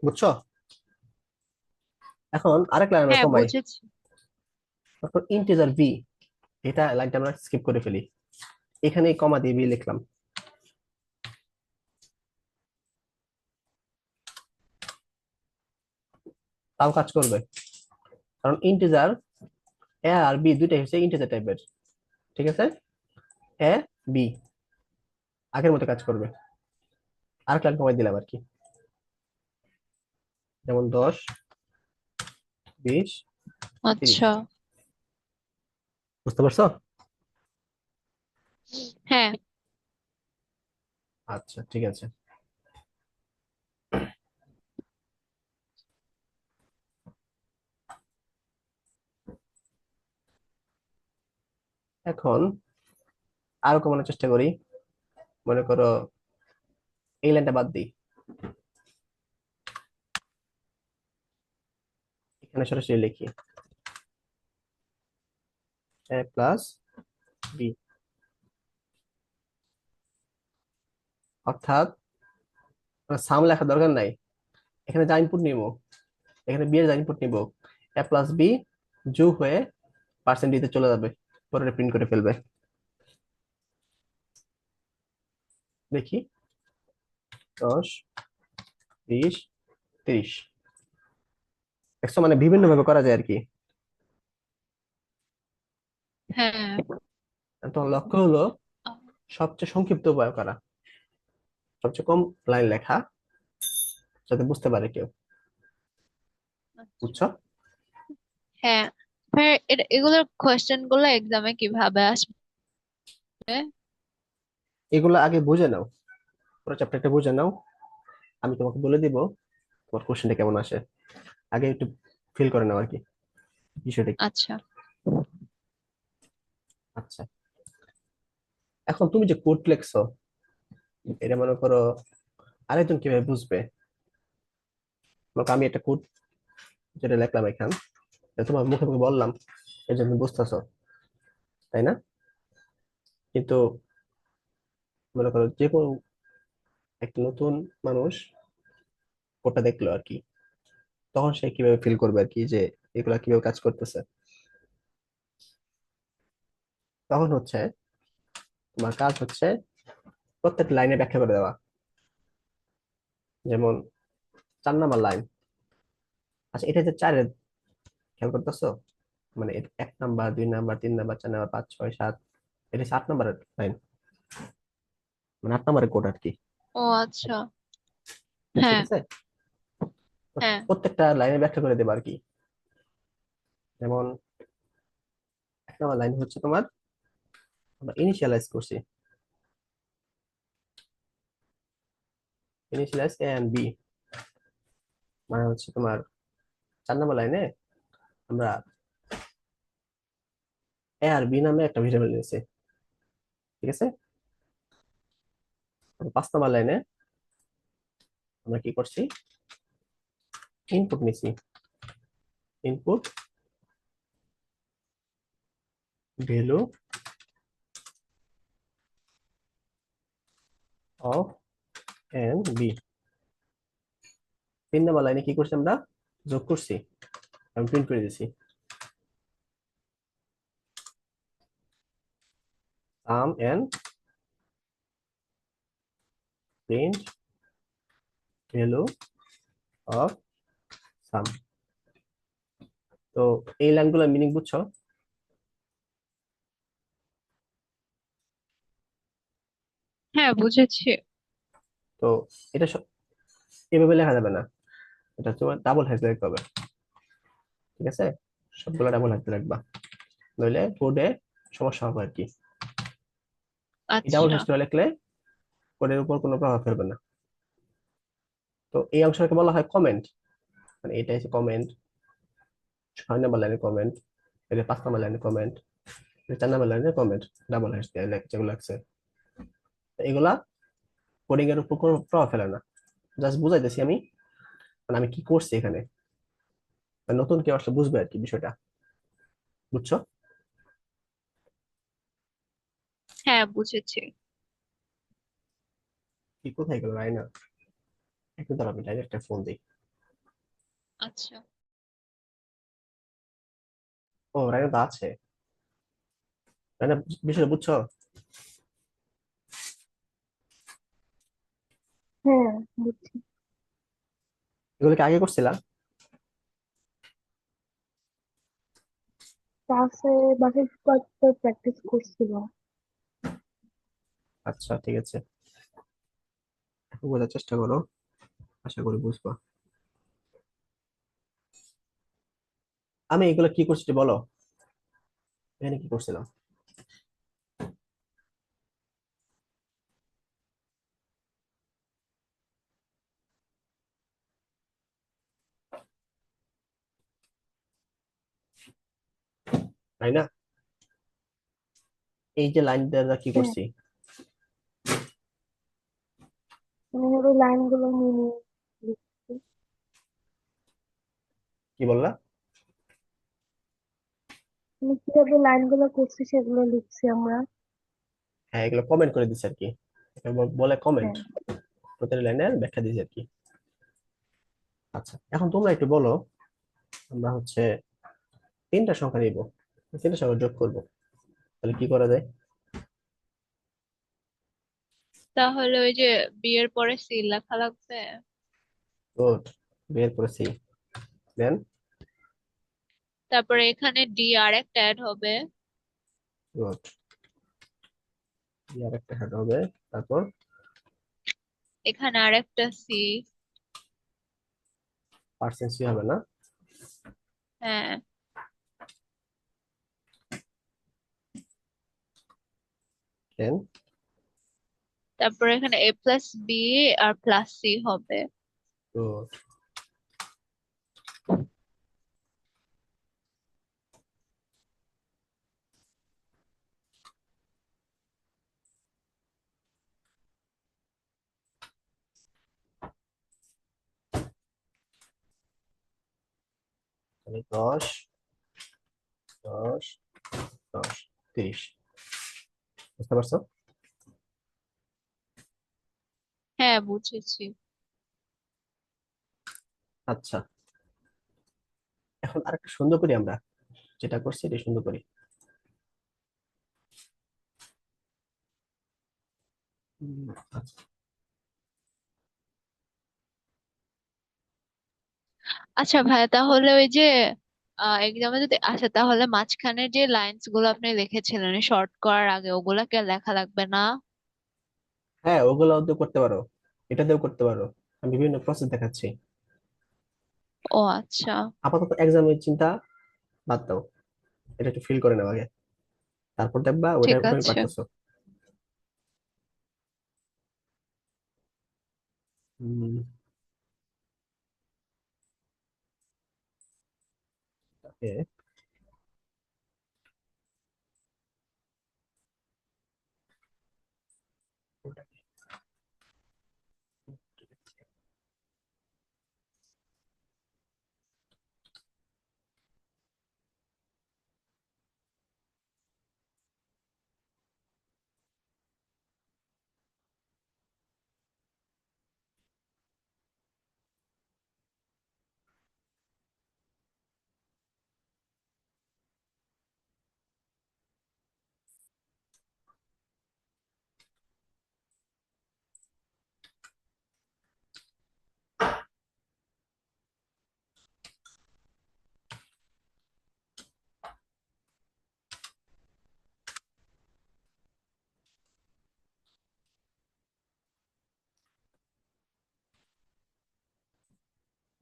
বুঝছো? এখন আরেক লাইন আমরা হ্যাঁ, কমাই, বুঝেছি। তারপর ইন্টিজার ভি, এটা লাইনটা আমরা স্কিপ করে ফেলি, এখানে কমা দিয়ে ভি লিখলাম, তাও কাজ করবে, কারণ ইন্টিজার এ আর বি দুইটাই হচ্ছে ইন্টিজার টাইপের, ঠিক আছে? এ বি আগের মতো কাজ করবে, আরেক লাইন কমাই দিলাম আর কি, যেমন 10, 20, 30, আচ্ছা। বুঝতে পারছো? হ্যাঁ। আচ্ছা ঠিক আছে। এখন আরো কমানোর চেষ্টা করি। মনে করো এই লাইনটা বাদ দিই, এখানে সরাসরি লিখি এ প্লাস বি, অর্থাৎ সাম লেখার দরকার নাই, এখানে যা ইনপুট নিব, এখানে বি এর যা ইনপুট নিব, এ প্লাস বি যোগ হয়ে পার্সেন্ট ডিতে চলে যাবে, পরে প্রিন্ট করে ফেলবে। দেখি 10, 20, 30। দেখছো, মানে বিভিন্ন ভাবে করা যায় আর কি। হ্যাঁ। তোমার লক্ষ্য হলো সবচেয়ে সংক্ষিপ্ত উপায় করা, সবচেয়ে কম লাইন লেখা, যাতে বুঝতে পারে কেউ। আচ্ছা। বুঝছো? হ্যাঁ। হ্যাঁ, এগুলোর কোয়েশ্চেন গুলো এক্সামে কিভাবে আসবে? এগুলো আগে বুঝে নাও, পুরো চ্যাপ্টারটা বুঝে নাও, আমি তোমাকে বলে দিব তোমার কোশ্চেনটা কেমন আসে। আগে একটু ফিল করে নাও আর কি বিষয়টা কি। আচ্ছা। আচ্ছা, এখন তুমি যে কোড লেখছো, এটা মনে করো আরেকজন কিভাবে বুঝবে? মনে করো আমি একটা কোড যেটা লিখলাম এখান, এটা তোমার মুখে মুখে বললাম, এই জন্য তুমি বুঝতেছো, তাই না? কিন্তু মনে করো যে কোনো একটা নতুন মানুষ কোডটা দেখলো আর কি, তখন সে কিভাবে ফিল করবে আর কি, যে এগুলা কিভাবে কাজ করতেছে? তখন হচ্ছে তোমার কাজ হচ্ছে প্রত্যেক লাইনে ব্যাখ্যা করে দেওয়া। যেমন 4 নাম্বার লাইন, আচ্ছা এটা যে চারের, খেয়াল করতেছো? মানে 1 নাম্বার, 2 নাম্বার, 3 নাম্বার, 4 নাম্বার, 5, 6, 7, এটা হচ্ছে 8 নাম্বারের লাইন, মানে 8 নাম্বারের কোড আর কি। ও আচ্ছা। ঠিক হ্যাঁ। আছে, তো হ্যাঁ। প্রত্যেকটা লাইনে ব্যাখ্যা করে দেবা আর কি। যেমন 1 নাম্বার লাইন হচ্ছে তোমার, আমরা ইনিশিয়ালাইজ করছি, ইনিশিয়ালাইজ এ এন্ড বি, মানে হচ্ছে তোমার 4 নাম্বার লাইনে আমরা এ আর বি নামে একটা ভেরিয়েবল নিয়েছি। ঠিক আছে, 5 নাম্বার লাইনে আমরা কি করছি, ইনপুট নিছি, input value of and B. 3 number লাইনে কি করছি আমরা, যোগ করছি, আমি প্রিন্ট করে দিছি sum and print value of sum. তো এই লাইনগুলোর মিনিং বুঝছো? হ্যাঁ, বুঝেছি। তো এটা এভাবে লেখা যাবে না, এটা তোমার ডাবল হ্যাশ লিখতে হবে। ঠিক আছে, সবগুলো ডাবল হ্যাশ লিখবা, নইলে কোডে সমস্যা হবে আর কি। এই ডাবল আচ্ছা। হ্যাশ লিখলে কোডের উপর কোনো প্রভাব ফেলবে না। তো এই অংশটাকে বলা হয় কমেন্ট, মানে এটা হচ্ছে কমেন্ট, 6 নাম্বার লাইনে কমেন্ট, এটা 5 নাম্বার লাইনে কমেন্ট, এটা 4 নাম্বার লাইনে কমেন্ট, ডাবল হ্যাশ দিয়ে যেগুলো লাগছে। তো এগুলা কোডিং এর উপর কোনো প্রভাব ফেলে না, জাস্ট বুঝাইতেছি আমি, মানে আমি কি করছি এখানে, মানে নতুন কেউ আসলে বুঝবে আর কি বিষয়টা। বুঝছো? হ্যাঁ, বুঝেছি। কি কোথায় গেল রাইনা? একটু দাঁড়া, আমি ডাইরেক্ট একটা ফোন দিই। আচ্ছা। ও রাইনা তো আছে। রাইনা, বিষয়টা বুঝছো? হ্যাঁ, বুঝছি। এগুলো কি আগে করছিলা? ক্লাসে বাসায় কয়েকটা প্র্যাকটিস করছিল। আচ্ছা ঠিক আছে, একটু বোঝার চেষ্টা করো, আশা করি বুঝবা। আমি এগুলো কি করছি বলো, এখানে কি করছিলাম? তাই না? এই যে লাইন দ্বারা কি হ্যাঁ, করছি? মানে ওই লাইন গুলো নিয়ে নিয়ে লিখছি। কি বললা? মানে কিভাবে লাইন গুলো করছি সেগুলো লিখছি আমরা। হ্যাঁ, এগুলো কমেন্ট করে দিচ্ছি আর কি, এগুলো বলে কমেন্ট, হ্যাঁ, প্রতিটা লাইনের ব্যাখ্যা দিচ্ছি আর কি। আচ্ছা, এখন তোমরা একটু বলো, আমরা হচ্ছে তিনটা সংখ্যা নিব, তিনটা সংখ্যা যোগ করব, তাহলে কি করা যায়? তাহলে ওই যে বি এর পরে সি লেখা লাগবে। গুড, বের করেছি। দেন তারপরে এখানে ডি আর একটা অ্যাড হবে। গুড, আর একটা হেড হবে, তারপর এখানে আর একটা সি। পার্সেন্ট হবে না? হ্যাঁ, দেন তারপরে এখানে এ প্লাস বি আর প্লাস সি হবে। গুড, তাহলে 10 10 10 30, বুঝতে পারছো? হ্যাঁ, বুঝেছি। আচ্ছা, এখন আরেকটা সুন্দর করি আমরা, যেটা করছি এটা সুন্দর করি। আচ্ছা, আচ্ছা ভাইয়া, তাহলে ওই যে এক্সামে যদি আসে তাহলে মাঝখানে যে লাইনস গুলো আপনি লিখেছিলেন শর্ট করার আগে ওগুলাকে লেখা লাগবে না? হ্যাঁ, ওগুলো দিয়েও করতে পারো, এটা দিয়েও করতে পারো, আমি বিভিন্ন প্রসেস দেখাচ্ছি। ও আচ্ছা, আপাতত এক্সামের চিন্তা বাদ দাও, এটা একটু ফিল করে নাও আগে, তারপর দেখবা ওটা ঠিক তুমি আছে। পারতেছো। হুম, okay,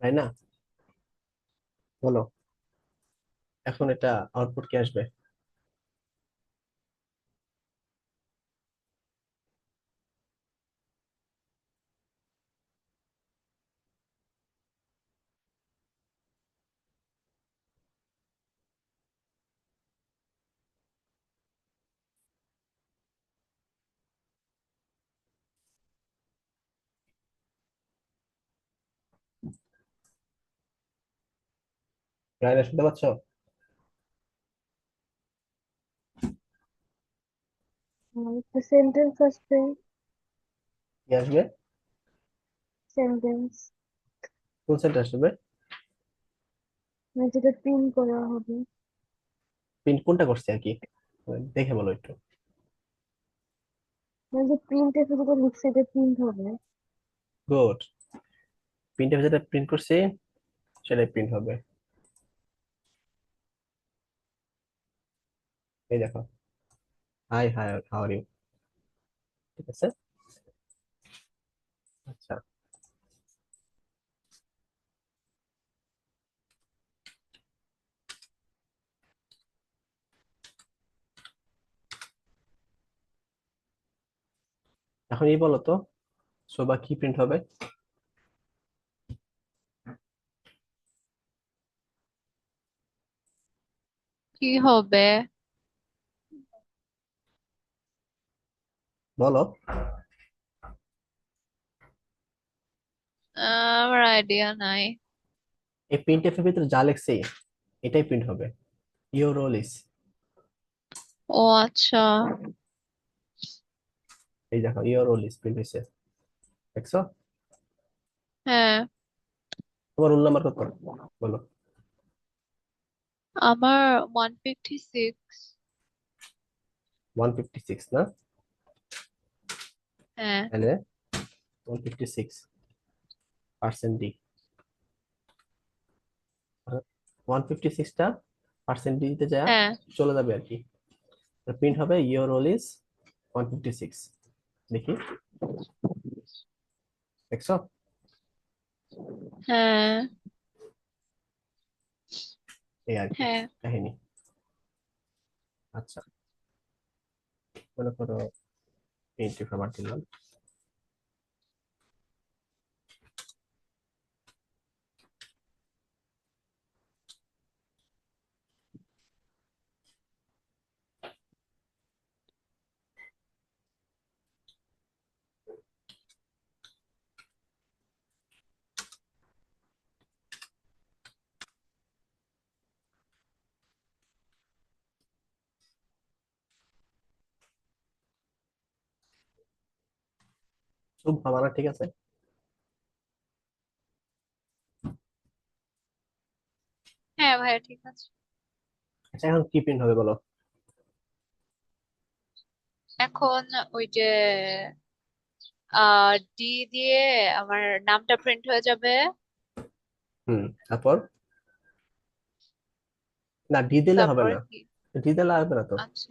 তাই না? বলো, এখন এটা আউটপুট কি আসবে? রায়না শুনতে পাচ্ছ? একটা সেন্টেন্স আসবে। কি আসবে? সেন্টেন্স কোন সেন্টার আসবে? মানে যেটা প্রিন্ট করা হবে। প্রিন্ট কোনটা করছে আর কি, দেখে বলো একটু। মানে যে প্রিন্ট এসে যেটা লিখছে এটা প্রিন্ট হবে। গুড, প্রিন্টে যেটা প্রিন্ট করছি সেটাই প্রিন্ট হবে। এই দেখো, hi hi, how are you, ঠিক আছে। আচ্ছা, এখন এই বলো তো, সোবা কি প্রিন্ট হবে? কি হবে? বলো। আমার আইডিয়া নাই। এই প্রিন্টএফ এর ভিতরে যা লিখছি এটাই প্রিন্ট হবে। ইওর রোল ইজ, ও আচ্ছা। এই দেখো ইওর রোল ইজ প্রিন্ট হয়েছে, দেখছো? হ্যাঁ, তোমার রোল নাম্বার কত বলো? আমার 156। 156 না? হ্যাঁ, তাহলে 156% ডি, 156টা পার্সেন্ট দিতে যায় হ্যাঁ, চলে যাবে আর কি। প্রিন্ট হবে ইওর রোল ইজ 156। দেখি, দেখছো? হ্যাঁ, এই আর কি হ্যাঁ। কাহিনী। আচ্ছা, মনে করো প্রিন্টএফ আবার দিলাম। খুব ভালো, ঠিক আছে। হ্যাঁ ভাইয়া, ঠিক আছে। আচ্ছা, এখন কি প্রিন্ট হবে বলো? এখন ওই যে ডি দিয়ে আমার নামটা প্রিন্ট হয়ে যাবে। তারপর না, ডি দিলে হবে তারপর না, কি? ডি দিলে হবে না তো। আচ্ছা,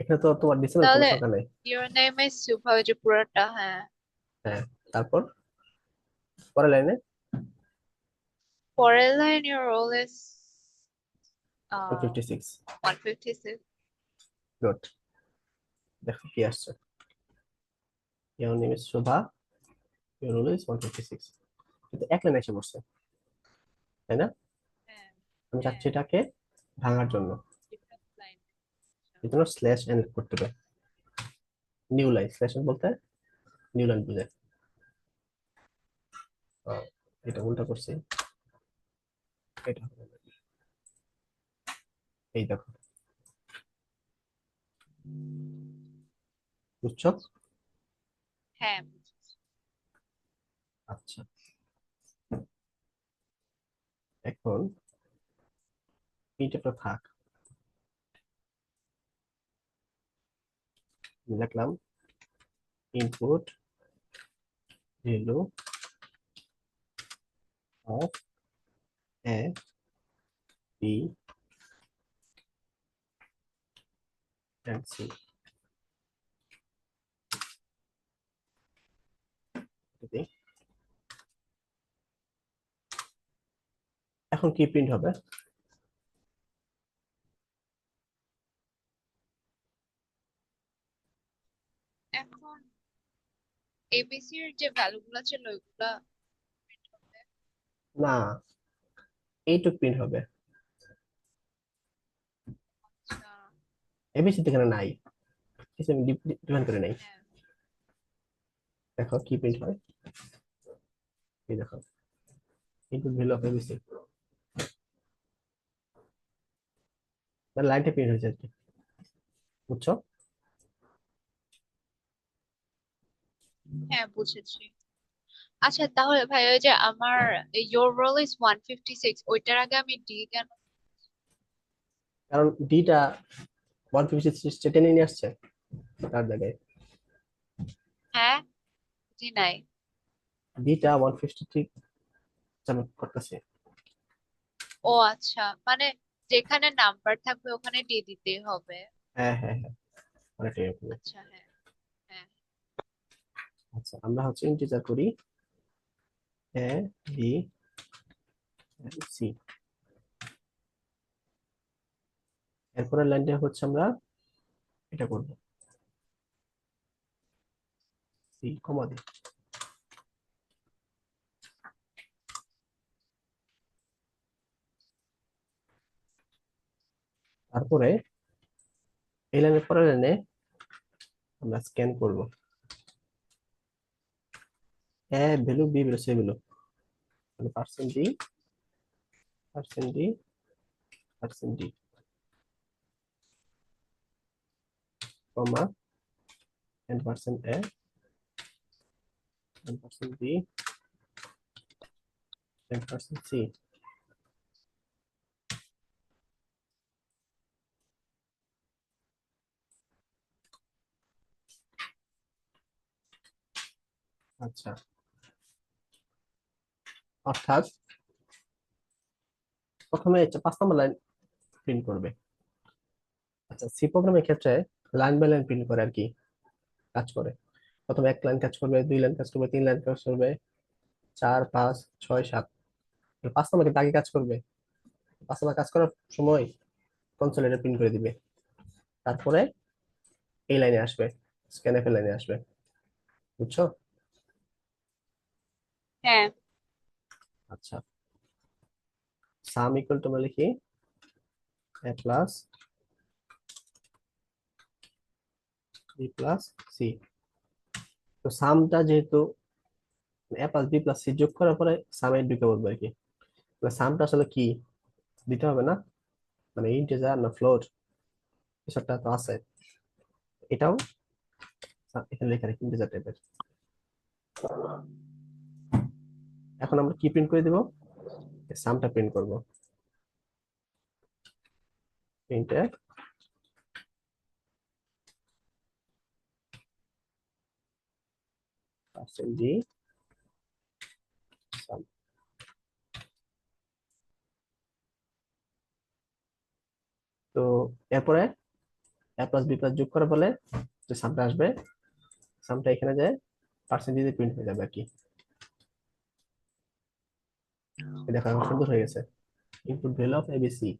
এখানে তো তোমার ডিসিমাল কোনো তাহলে সংখ্যা নেই। ইউর নেম ইজ সুভা, ওই যে পুরোটা। হ্যাঁ, হ্যাঁ, তারপর পরের লাইনে পরের line your roll is 156। 156। Good, দেখো কি আসছে। Your name is Shobha, your roll is 156। কিন্তু এক লাইনে এসে পড়ছে, তাই না? হ্যাঁ, আমি হ্যাঁ, চাচ্ছি এটাকে ভাঙার জন্য, ডিফারেন্ট লাইন। এই জন্য স্ল্যাশ এন করতে হবে। নিউ লাইন, স্ল্যাশ এন বলতে নিউ লাইন বুঝে। এটা উল্টা করছি, এটা হবে না। এই দেখো, বুঝছো? হ্যাঁ, আচ্ছা, এখন এইটা থাক, লিখলাম input value of A B and C. এখন কি প্রিন্ট হবে? এখন এবিসি এর যে ভ্যালু গুলা ছিল ওইগুলা print হবে। না, এইটুক প্রিন্ট হবে, আচ্ছা। এবিসি এখানে নাই, কিছু আমি ডিফাইন করে নাই। হ্যাঁ, দেখো কি প্রিন্ট হয়, এই দেখো ইনপুট ভ্যালু অফ এবিসি, মানে লাইনটা প্রিন্ট হয়েছে আর কি, বুঝছো? হ্যাঁ, বুঝেছি। আচ্ছা, তাহলে ভাই ওই যে আমার ইয়োর রোল ইজ 156, ওইটার আগে আমি ডি কেন? কারণ ডিটা 156 টেনে নিয়ে আসছে তার জায়গায়, হ্যাঁ, জি নাই। ডিটা 153 সাবমিট করতেছে। ও আচ্ছা, মানে যেখানে নাম্বার থাকবে ওখানে ডি দিতেই হবে। হ্যাঁ হ্যাঁ হ্যাঁ, অনেকটাই এরকম। আচ্ছা, হ্যাঁ, হ্যাঁ। আচ্ছা, আমরা হচ্ছে ইন্টিজার করি এ বি সি, এরপরের লাইনটা হচ্ছে আমরা এটা করব, সি কমা দিই। তারপরে এই লাইনের পরের লাইনে আমরা স্ক্যান করব, A value B value C value, মানে percent D percent D comma and percent A and percent B and percent C. আচ্ছা, অর্থাৎ প্রথমে 5 নম্বর লাইন প্রিন্ট করবে। আচ্ছা, সি প্রোগ্রামের ক্ষেত্রে লাইন বাই লাইন প্রিন্ট করে আর কি কাজ করে। প্রথমে 1 লাইন কাজ করবে, 2 লাইন কাজ করবে, 3 লাইন কাজ করবে, 4, 5, 6, 7, 5 নম্বর কিন্তু আগে কাজ করবে। 5 নম্বর কাজ করার সময় কনসোল এটা প্রিন্ট করে দিবে, তারপরে এই লাইনে আসবে, স্ক্যানএফ এর লাইনে আসবে। বুঝছো? হ্যাঁ। আচ্ছা, সাম ইকুয়াল টু আমরা লিখি এ প্লাস বি প্লাস সি। তো সামটা যেহেতু এ প্লাস বি প্লাস সি যোগ করার পরে সামে ঢুকে পড়বে আর কি। সামটা আসলে কি দিতে হবে না, মানে ইন্টিজার না ফ্লোট, কিছুটা তো আছে, এটাও এখানে লেখা রাখি ইন্টিজার টাইপের। এখন আমরা কি প্রিন্ট করে দিব, সামটা প্রিন্ট করব, প্রিন্টে পার্সেন্ট ডি সাম। তো এরপরে এ প্লাস বি প্লাস যোগ করার ফলে যে সামটা আসবে, সামটা এখানে যায় পার্সেন্ট ডি প্রিন্ট হয়ে যাবে আর কি। এই দেখো এখন সুন্দর হয়ে গেছে। ইনপুট ভ্যালু অফ এবিসি,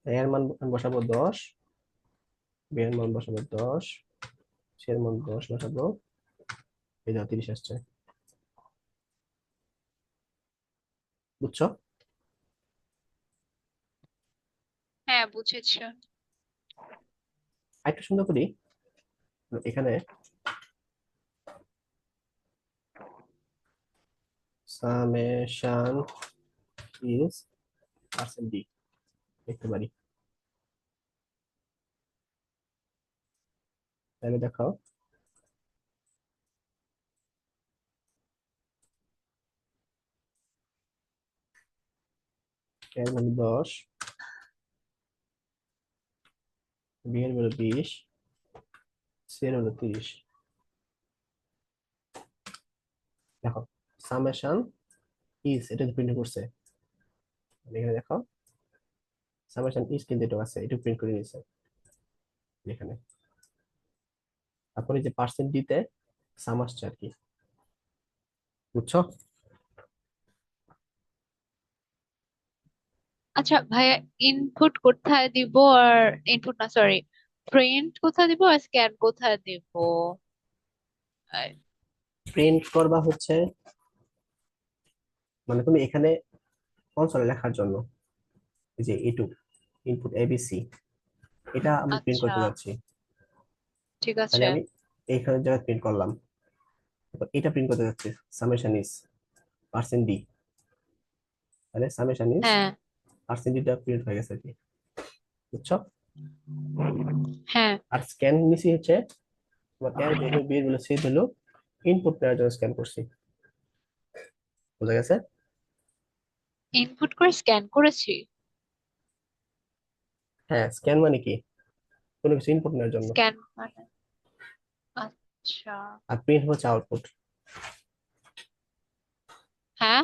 এর মান বসাবো 10, বি এর মান বসাবো 10, সি এর মান 10 বসাবো, এই দেখো 30 আসছে। বুঝছো? হ্যাঁ, বুঝেছি। আরেকটু সুন্দর করি, এখানে সামেশন ইজ পার্সেন্ট ডি লিখতে পারি, তাহলে দেখো এর ভ্যালু 10, বি এর ভ্যালু 20, সি এর ভ্যালু 30। দেখো সামেশন ইজ এটা প্রিন্ট করছে, এখানে দেখো সামেশন ইজ কিন্তু এটা আছে, এটা প্রিন্ট করে নিয়েছে এখানে। তারপরে যে পার্সেন্ট দিতে সাম আসছে আর কি। বুঝছো? আচ্ছা ভাইয়া, ইনপুট কোথায় দিব? আর ইনপুট না, সরি, প্রিন্ট কোথায় দিব আর স্ক্যান কোথায় দিব? আহ, প্রিন্ট করবা হচ্ছে, মানে তুমি এখানে কনসোলে লেখার জন্য এই যে এটু ইনপুট এবিসি, এটা আমি প্রিন্ট আচ্ছা, করতে যাচ্ছি, ঠিক তাহলে আছে। আমি এইখানে জায়গায় প্রিন্ট করলাম। তারপর এটা প্রিন্ট করতে যাচ্ছি, সামেশন ইজ পার্সেন্ট ডি, তাহলে সামেশন ইজ হ্যাঁ। পার্সেন্ট ডিটা প্রিন্ট হয়ে গেছে আর কি। বুঝছো? হ্যাঁ, আর স্ক্যান নিছি হচ্ছে তোমার এর ভ্যালু বি এর ভ্যালু সি ভ্যালু ইনপুট নেওয়ার জন্য স্ক্যান করছি। বুঝা গেছে? ইনপুট করে স্ক্যান করেছি। হ্যাঁ, স্ক্যান মানে কি, কোনো কিছু ইনপুট নেওয়ার জন্য, স্ক্যান মানে, আচ্ছা। আর প্রিন্ট হচ্ছে আউটপুট। হ্যাঁ।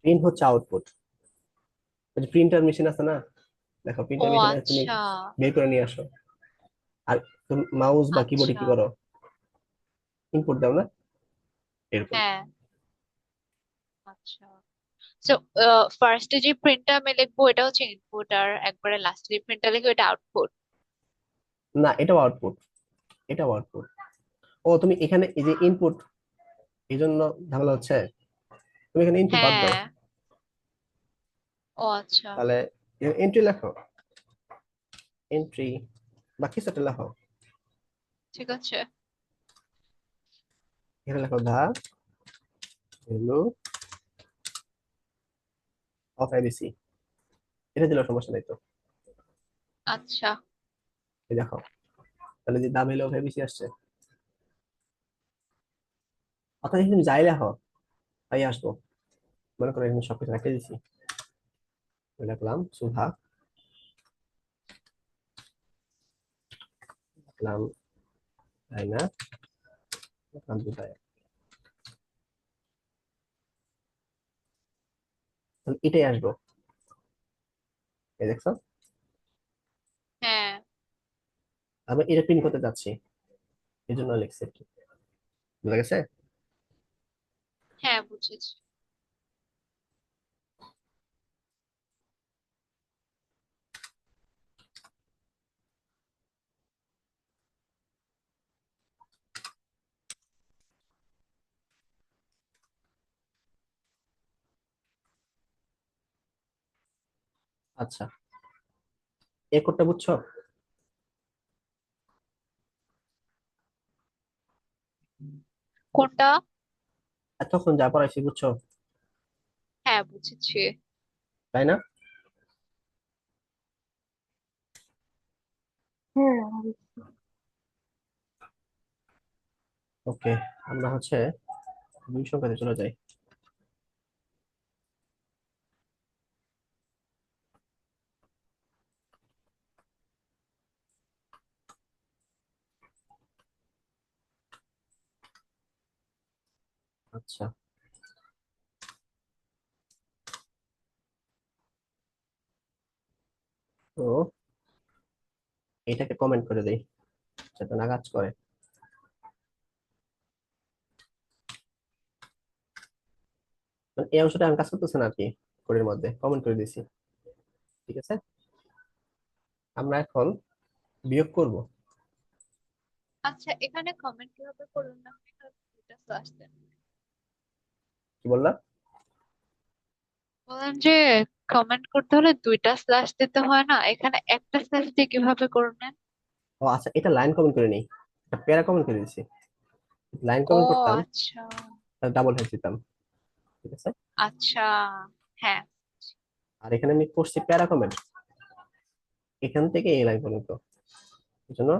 প্রিন্ট হচ্ছে আউটপুট। প্রিন্টার মেশিন আছে না, দেখো ও প্রিন্টার মেশিনে তুমি আচ্ছা। বের করে নিয়ে আসো, আর তুমি মাউস বা কিবোর্ডে আচ্ছা। কি করো, ইনপুট দাও না, এরকম। হ্যাঁ। আচ্ছা। সো ফার্স্টে যে প্রিন্টটা আমি লিখবো এটা হচ্ছে ইনপুট, আর একবারে লাস্টে যে প্রিন্টটা লিখবো এটা আউটপুট। না, এটাও আউটপুট, এটাও আউটপুট। ও তুমি এখানে এই যে ইনপুট, এই জন্য ঝামেলা হচ্ছে, তুমি এখানে ইনপুট বাদ দাও, হ্যাঁ। ও আচ্ছা। তাহলে এন্ট্রি লেখো, এন্ট্রি বা কিছু একটা লেখো। ঠিক আছে। এখানে লেখো দা ভ্যালু অফ এবিসি, এটা দিলেও সমস্যা নেই তো। আচ্ছা। এই দেখো, তাহলে যে দা ভ্যালু অফ এবিসি আসছে, অর্থাৎ এখানে তুমি যাই লেখো তাই আসবো। মনে করো এখানে সবকিছু রেখে দিছি, লিখলাম সুধা, লিখলাম রাইনা, লিখলাম দুটায়, তাহলে এটাই আসবো। এই দেখছো, হ্যাঁ। আমি এটা প্রিন্ট করতে যাচ্ছি, এই জন্য লিখছি আর কি। বুঝা গেছে? হ্যাঁ, বুঝেছি। আচ্ছা, এ কোডটা বুঝছো? কোনটা? এতক্ষণ যা পড়াইছি বুঝছো, হ্যাঁ, বুঝেছি। তাই না? হ্যাঁ, ওকে, আমরা হচ্ছে দুই সংখ্যাতে চলে যাই। আচ্ছা, তো এটাকে কমেন্ট করে দেই যাতে না কাজ করে। মানে এই অংশটা আমি কাজ করতেছে না আর কি, কোডের মধ্যে কমেন্ট করে দিছি। ঠিক আছে, আমরা এখন বিয়োগ করব। আচ্ছা, এখানে কমেন্ট কিভাবে করবেন না? এখানে দুইটা স্ল্যাশ দেন। কি বললা? বলেন যে কমেন্ট করতে হলে দুইটা স্ল্যাশ দিতে হয় না, এখানে একটা স্ল্যাশ দিয়ে কিভাবে করবেন? ও আচ্ছা, এটা লাইন কমেন্ট করে নেই, এটা প্যারা কমেন্ট করে দিছি। লাইন ও কমেন্ট করতাম আচ্ছা। তাহলে ডাবল হেড দিতাম। ঠিক আছে, আচ্ছা। হ্যাঁ। আর এখানে আমি করছি প্যারা কমেন্ট, এখান থেকে এই লাইন পর্যন্ত। এই জন্য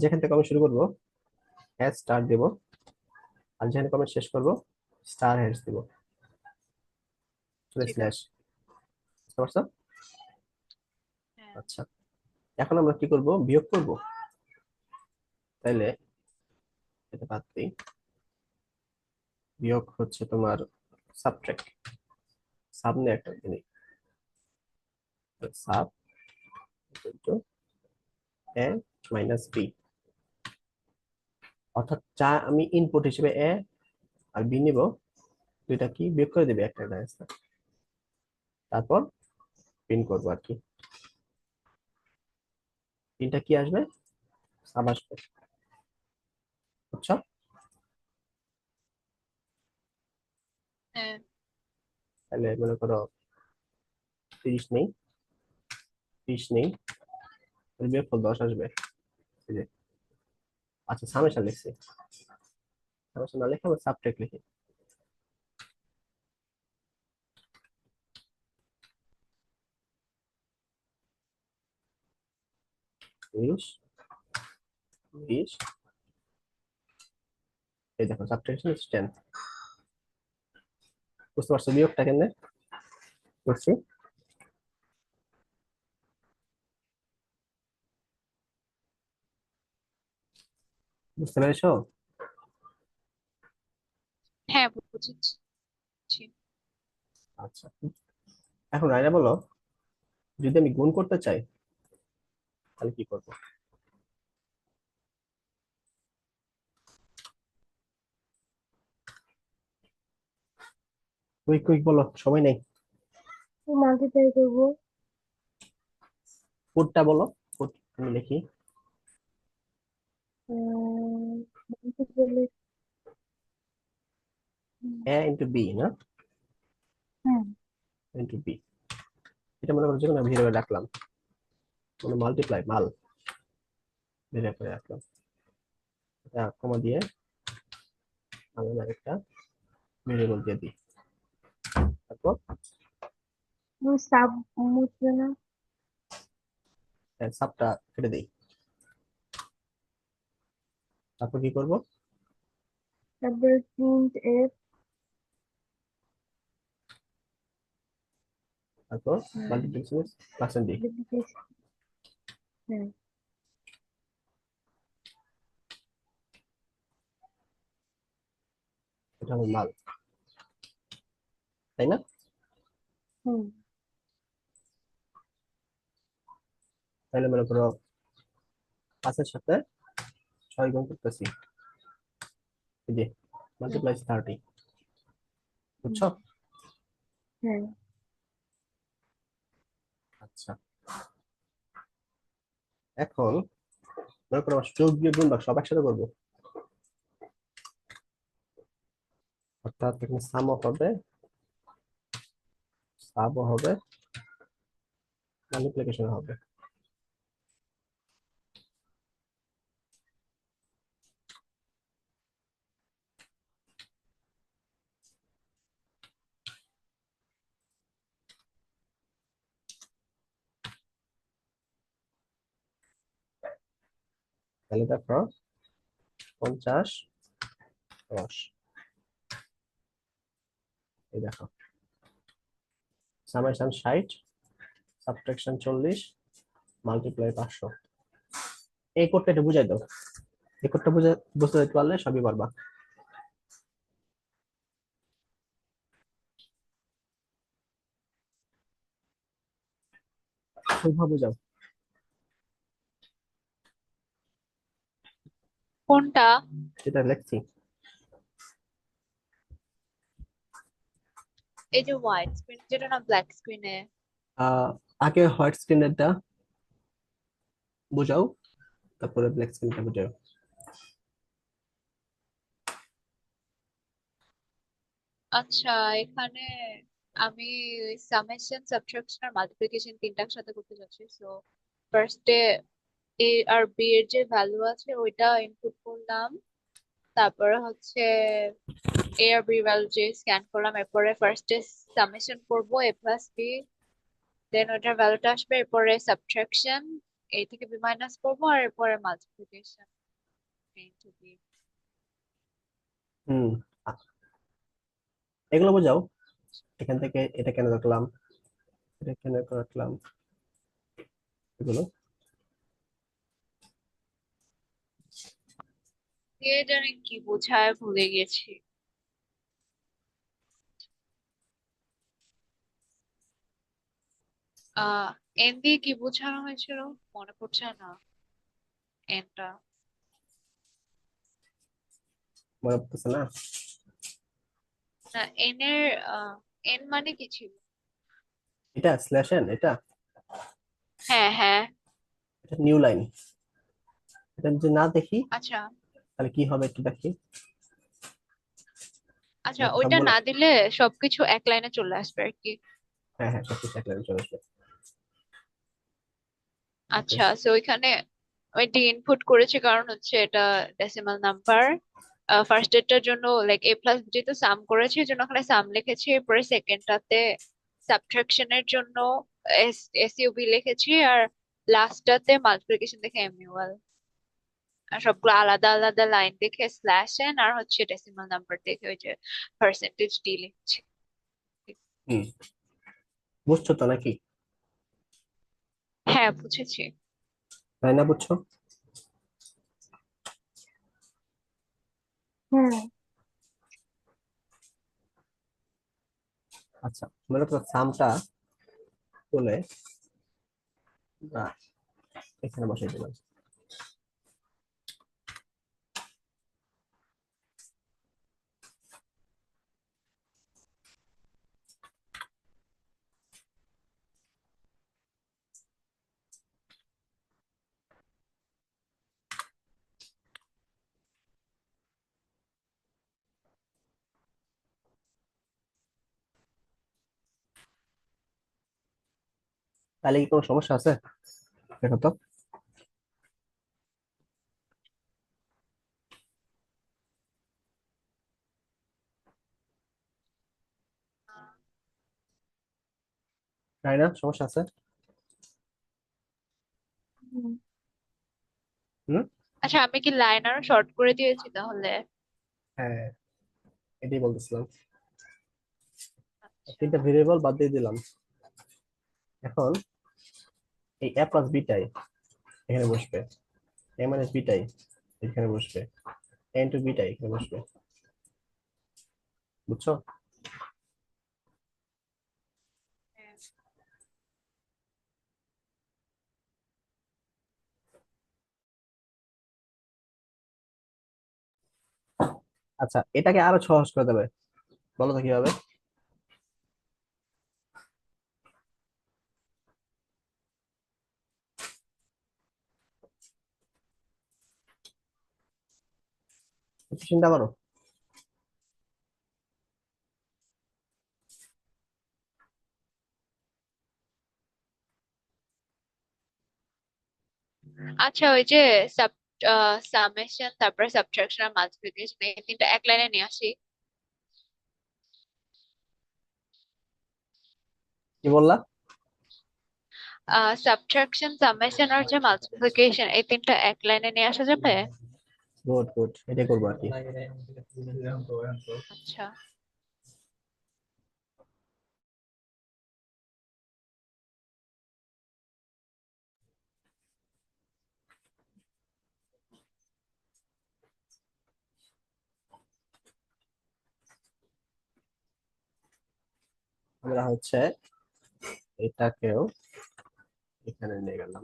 যেখান থেকে কমেন্ট শুরু করবো হ্যাশ স্টার দেবো, আর যেখানে কমেন্ট শেষ করবো স্টার হ্যাশ দিব, ঠিক স্ল্যাশ। আছে। বুঝতে পারছো? হ্যাঁ। আচ্ছা, এখন আমরা কি করব, বিয়োগ করব। তাইলে এটা বাদ দিই, বিয়োগ হচ্ছে তোমার সাবট্রাক্ট, সামনে একটা জিনিস, সাব ইন্টু এ মাইনাস বি, অর্থাৎ যা আমি ইনপুট হিসেবে এ আর বি নিব, দুইটা কি বিয়োগ করে দিবে একটা অ্যান্সার, তারপর প্রিন্ট করবো আর কি। প্রিন্টটা কি আসবে, সাব আসবে। বুঝছো? হ্যাঁ। তাহলে মনে করো 30 নেই, 30 নেই, তাহলে বিয়োগফল 10 আসবে। এই যে, আচ্ছা সামেশন লিখছি, সামেশন না লিখে আমরা সাবট্রাক্ট লিখি। 20, 20, এই দেখো সাবট্রাকশন 10। বুঝতে পারছো বিয়োগটা কেন করছি? বুঝতে পেরেছো? হ্যাঁ, বুঝেছি। আচ্ছা, এখন রায়না বলো, যদি আমি গুণ করতে চাই তাহলে কি করবো? কুইক কুইক বলো, সময় নেই। মাল্টিপ্লাই করবো। কোডটা বলো, কোড আমি লিখি। মাল্টিপ্লাই। এ ইন্টু বি না, হ্যাঁ। ইন্টু বি, এটা মনে করো যে কোনো ভেরিয়েবল রাখলাম। মানে মাল্টিপ্লাই মাল বের করে রাখলাম, এটা কমা দিয়ে আমি আরেকটা ভেরিয়েবল দিয়ে দিই, তারপর সাব মুছবে না? সাবটা কেটে দিই। তারপর কি করব? তারপরে প্রিন্ট এফ। তারপর হ্যাঁ, মাল্টিপ্লিকেশন পার্সেন্ট দিই। multiplication, হ্যাঁ। এটা হলো মাল, তাই না? হুম। তাহলে মনে করো 5 এর সাথে 6 গুণ করতেছি, এই যে মাল্টিপ্লাই 30, হুম, বুঝছো? হ্যাঁ। আচ্ছা, এখন মনে করো যোগ বিয়োগ গুণ ভাগ সব একসাথে করবো, অর্থাৎ এখানে সামও হবে, সাবও হবে, মাল্টিপ্লিকেশন হবে। তাহলে দেখো 50 10, এই দেখো সামেশন 60, সাবট্রাকশন 40, মাল্টিপ্লাই 500। এই কোডটা এটা বুঝাই দাও, এই কোডটা বুঝতে পারলে সবই পারবা। শুভা বুঝাও, কোনটা? যেটা লিখছি। এই যে হোয়াইট স্ক্রিন যেটা না ব্ল্যাক স্ক্রিনে? আহ আগে হোয়াইট স্ক্রিনেরটা বুঝাও, তারপরে ব্ল্যাক স্ক্রিনটা বুঝাও। আচ্ছা, এখানে আমি সামেশন সাবট্রাকশন আর মাল্টিপ্লিকেশন তিনটা একসাথে করতে যাচ্ছি। সো ফার্স্টে এ আর বি এর যে ভ্যালু আছে ওইটা ইনপুট করলাম, তারপরে হচ্ছে এ আর বি ভ্যালু যে স্ক্যান করলাম, এরপরে ফার্স্টে সামেশন করবো এ প্লাস বি, দেন ওইটার ভ্যালুটা আসবে, এরপরে সাবট্রাকশন এ থেকে বি মাইনাস করবো, আর এরপরে মাল্টিপ্লিকেশন ইনটু বি। হুম, আ- এগুলো বুঝাও। এখান থেকে এটা কেন রাখলাম, এটা কেন রাখলাম, এগুলো। কে জানে কি বোঝায়, ভুলে গেছি। আহ এন দিয়ে কি বোঝানো হয়েছিল মনে পড়ছে না। এনটা মনে পড়তেছে না? না, এন এর এন মানে কি ছিল? এটা স্ল্যাশ এন, এটা হ্যাঁ হ্যাঁ। এটা নিউ লাইন। এটা যদি না দেখি আচ্ছা তাহলে কি হবে একটু দেখি। আচ্ছা, ওইটা সবগুলো, না দিলে সবকিছু এক লাইনে চলে আসবে আর কি। হ্যাঁ হ্যাঁ সবকিছু এক লাইনে চলে আসবে। ওকে। আচ্ছা, তো ওইখানে ওইটি ইনপুট করেছে কারণ হচ্ছে এটা ডেসিমাল নাম্বার। ফার্স্ট এরটার জন্য লাইক এ প্লাস যেহেতু সাম করেছে এই জন্য ওখানে সাম লিখেছি, এরপরে সেকেন্ডটাতে সাবট্রাকশনের জন্য এসইউবি লিখেছি, আর লাস্টটাতে মাল্টিপ্লিকেশন দেখে এমইউএল। আর সবগুলো আলাদা আলাদা লাইন দেখে স্ল্যাশ এন, আর হচ্ছে ডেসিমাল নাম্বার দেখে ওই যে পার্সেন্টেজ ডি লিখছি। হুম, বুঝছো তো নাকি? হ্যাঁ বুঝেছি। তাই না, বুঝছো? হ্যাঁ। আচ্ছা, মনে করো সামটা তুলে এখানে বসাই দিলাম। তাহলে কি কোনো সমস্যা আছে? দেখো তো। তাই না, সমস্যা আছে? হুম। হুম। আচ্ছা, আমি কি লাইন আরো শর্ট করে দিয়েছি তাহলে? হ্যাঁ, এটাই বলতেছিলাম। আচ্ছা। তিনটা ভেরিয়েবল বাদ দিয়ে দিলাম। এখন এই a প্লাস বিটাই এখানে বসবে, a মাইনাস বিটাই এখানে বসবে, a ইন্টু বিটাই এখানে বসবে। বুঝছো? হ্যাঁ। আচ্ছা, এটাকে আরো সহজ করে দেবে, বলো তো কিভাবে? একটু চিন্তা করো। আচ্ছা, ওই যে সাব সামেশন, তারপরে সাবট্রাকশন আর মাল্টিপ্লিকেশন, এই তিনটা এক লাইনে নিয়ে আসি। কি বললা? সাবট্রাকশন, সামেশন আর যে মাল্টিপ্লিকেশন, এই তিনটা এক লাইনে নিয়ে আসা যাবে? গুড গুড, এটাই করবো আর কি। আচ্ছা। আমরা হচ্ছে এটাকেও এখানে নিয়ে গেলাম।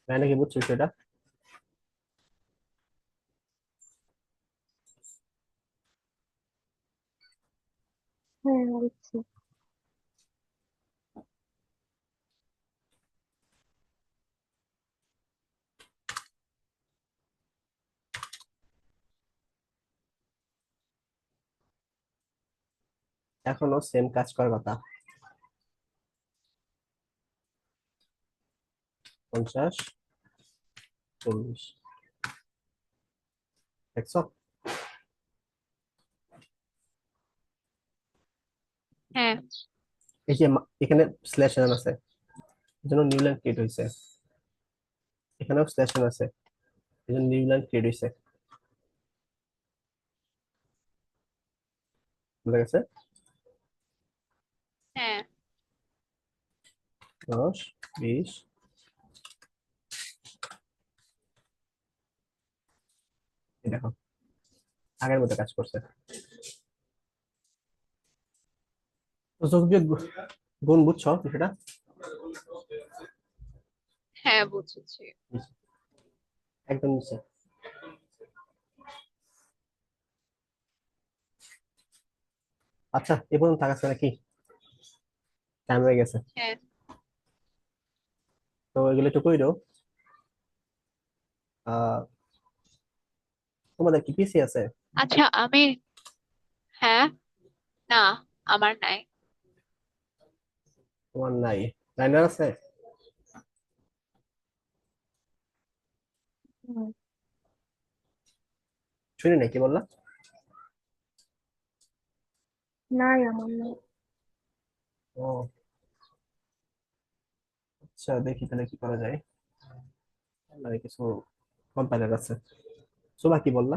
তাই নাকি, বুঝছো সেটা? হ্যাঁ, বুঝছি। এখনো সেম কাজ করার কথা। 50, 40, দেখছো? হ্যাঁ। এই যে এখানে স্ল্যাশ এন আছে, এই জন্য নিউ লাইন ক্রিয়েট হয়েছে। এখানেও স্ল্যাশ এন আছে, এই জন্য নিউ লাইন ক্রিয়েট হয়েছে। বুঝা গেছে? হ্যাঁ। 10, 20, এই দেখো আগের মতো কাজ করছে। তো যোগ বিয়োগ গুণ বুঝছো সেটা? হ্যাঁ, বুঝেছি। একদম নিচে। আচ্ছা, এ পর্যন্ত থাকাচ্ছে নাকি? টাইম হয়ে গেছে। হ্যাঁ। তো এগুলো একটু কইরো। আহ তোমাদের কি পিসি আছে? আচ্ছা, হ্যাঁ, না, আমার নাই। তোমার নাই? লাইনার আছে? হুম। শুনি নাই, কি বললা? নাই, আমার নাই। ও আচ্ছা, দেখি তাহলে কি করা যায়। মানে কিছু কম্পাইলার আছে। সুবা, কি বললা?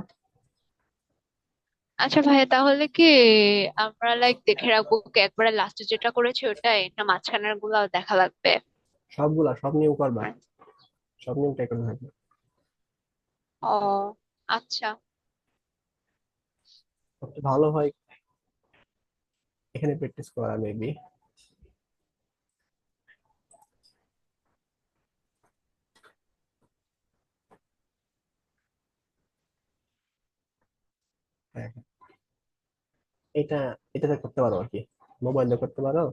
আচ্ছা ভাইয়া, তাহলে কি আমরা দেখে রাখবো কি একবারে লাস্টে যেটা করেছি ওটাই, না মাঝখানের গুলাও দেখা লাগবে? সবগুলা, সব নিয়ম করবা, সব নিয়ম ট্রাই করতে থাকবে। ও, আচ্ছা। সবচেয়ে ভালো হয় এখানে প্র্যাকটিস করা মেবি। হ্যাঁ, এটা এটাতে করতে পারো আর কি, মোবাইলে করতে পারো,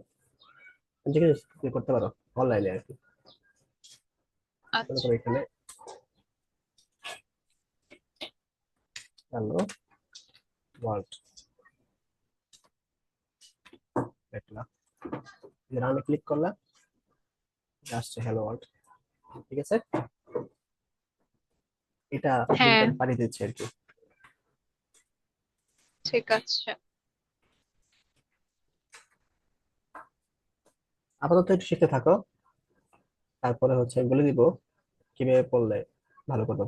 যেখানে করতে পারো, অনলাইনে আর কি। মনে আচ্ছা। করো এখানে হ্যালো ওয়ার্ল্ড, দেখলা রানে ক্লিক করলা, আসছে হ্যালো ওয়ার্ল্ড। ঠিক আছে, এটা হ্যাঁ, লিঙ্কটা পাঠিয়ে দিচ্ছি আর কি। ঠিক আছে। আপাতত একটু শিখতে থাকো, তারপরে হচ্ছে বলে দিব কিভাবে পড়লে ভালো করবে।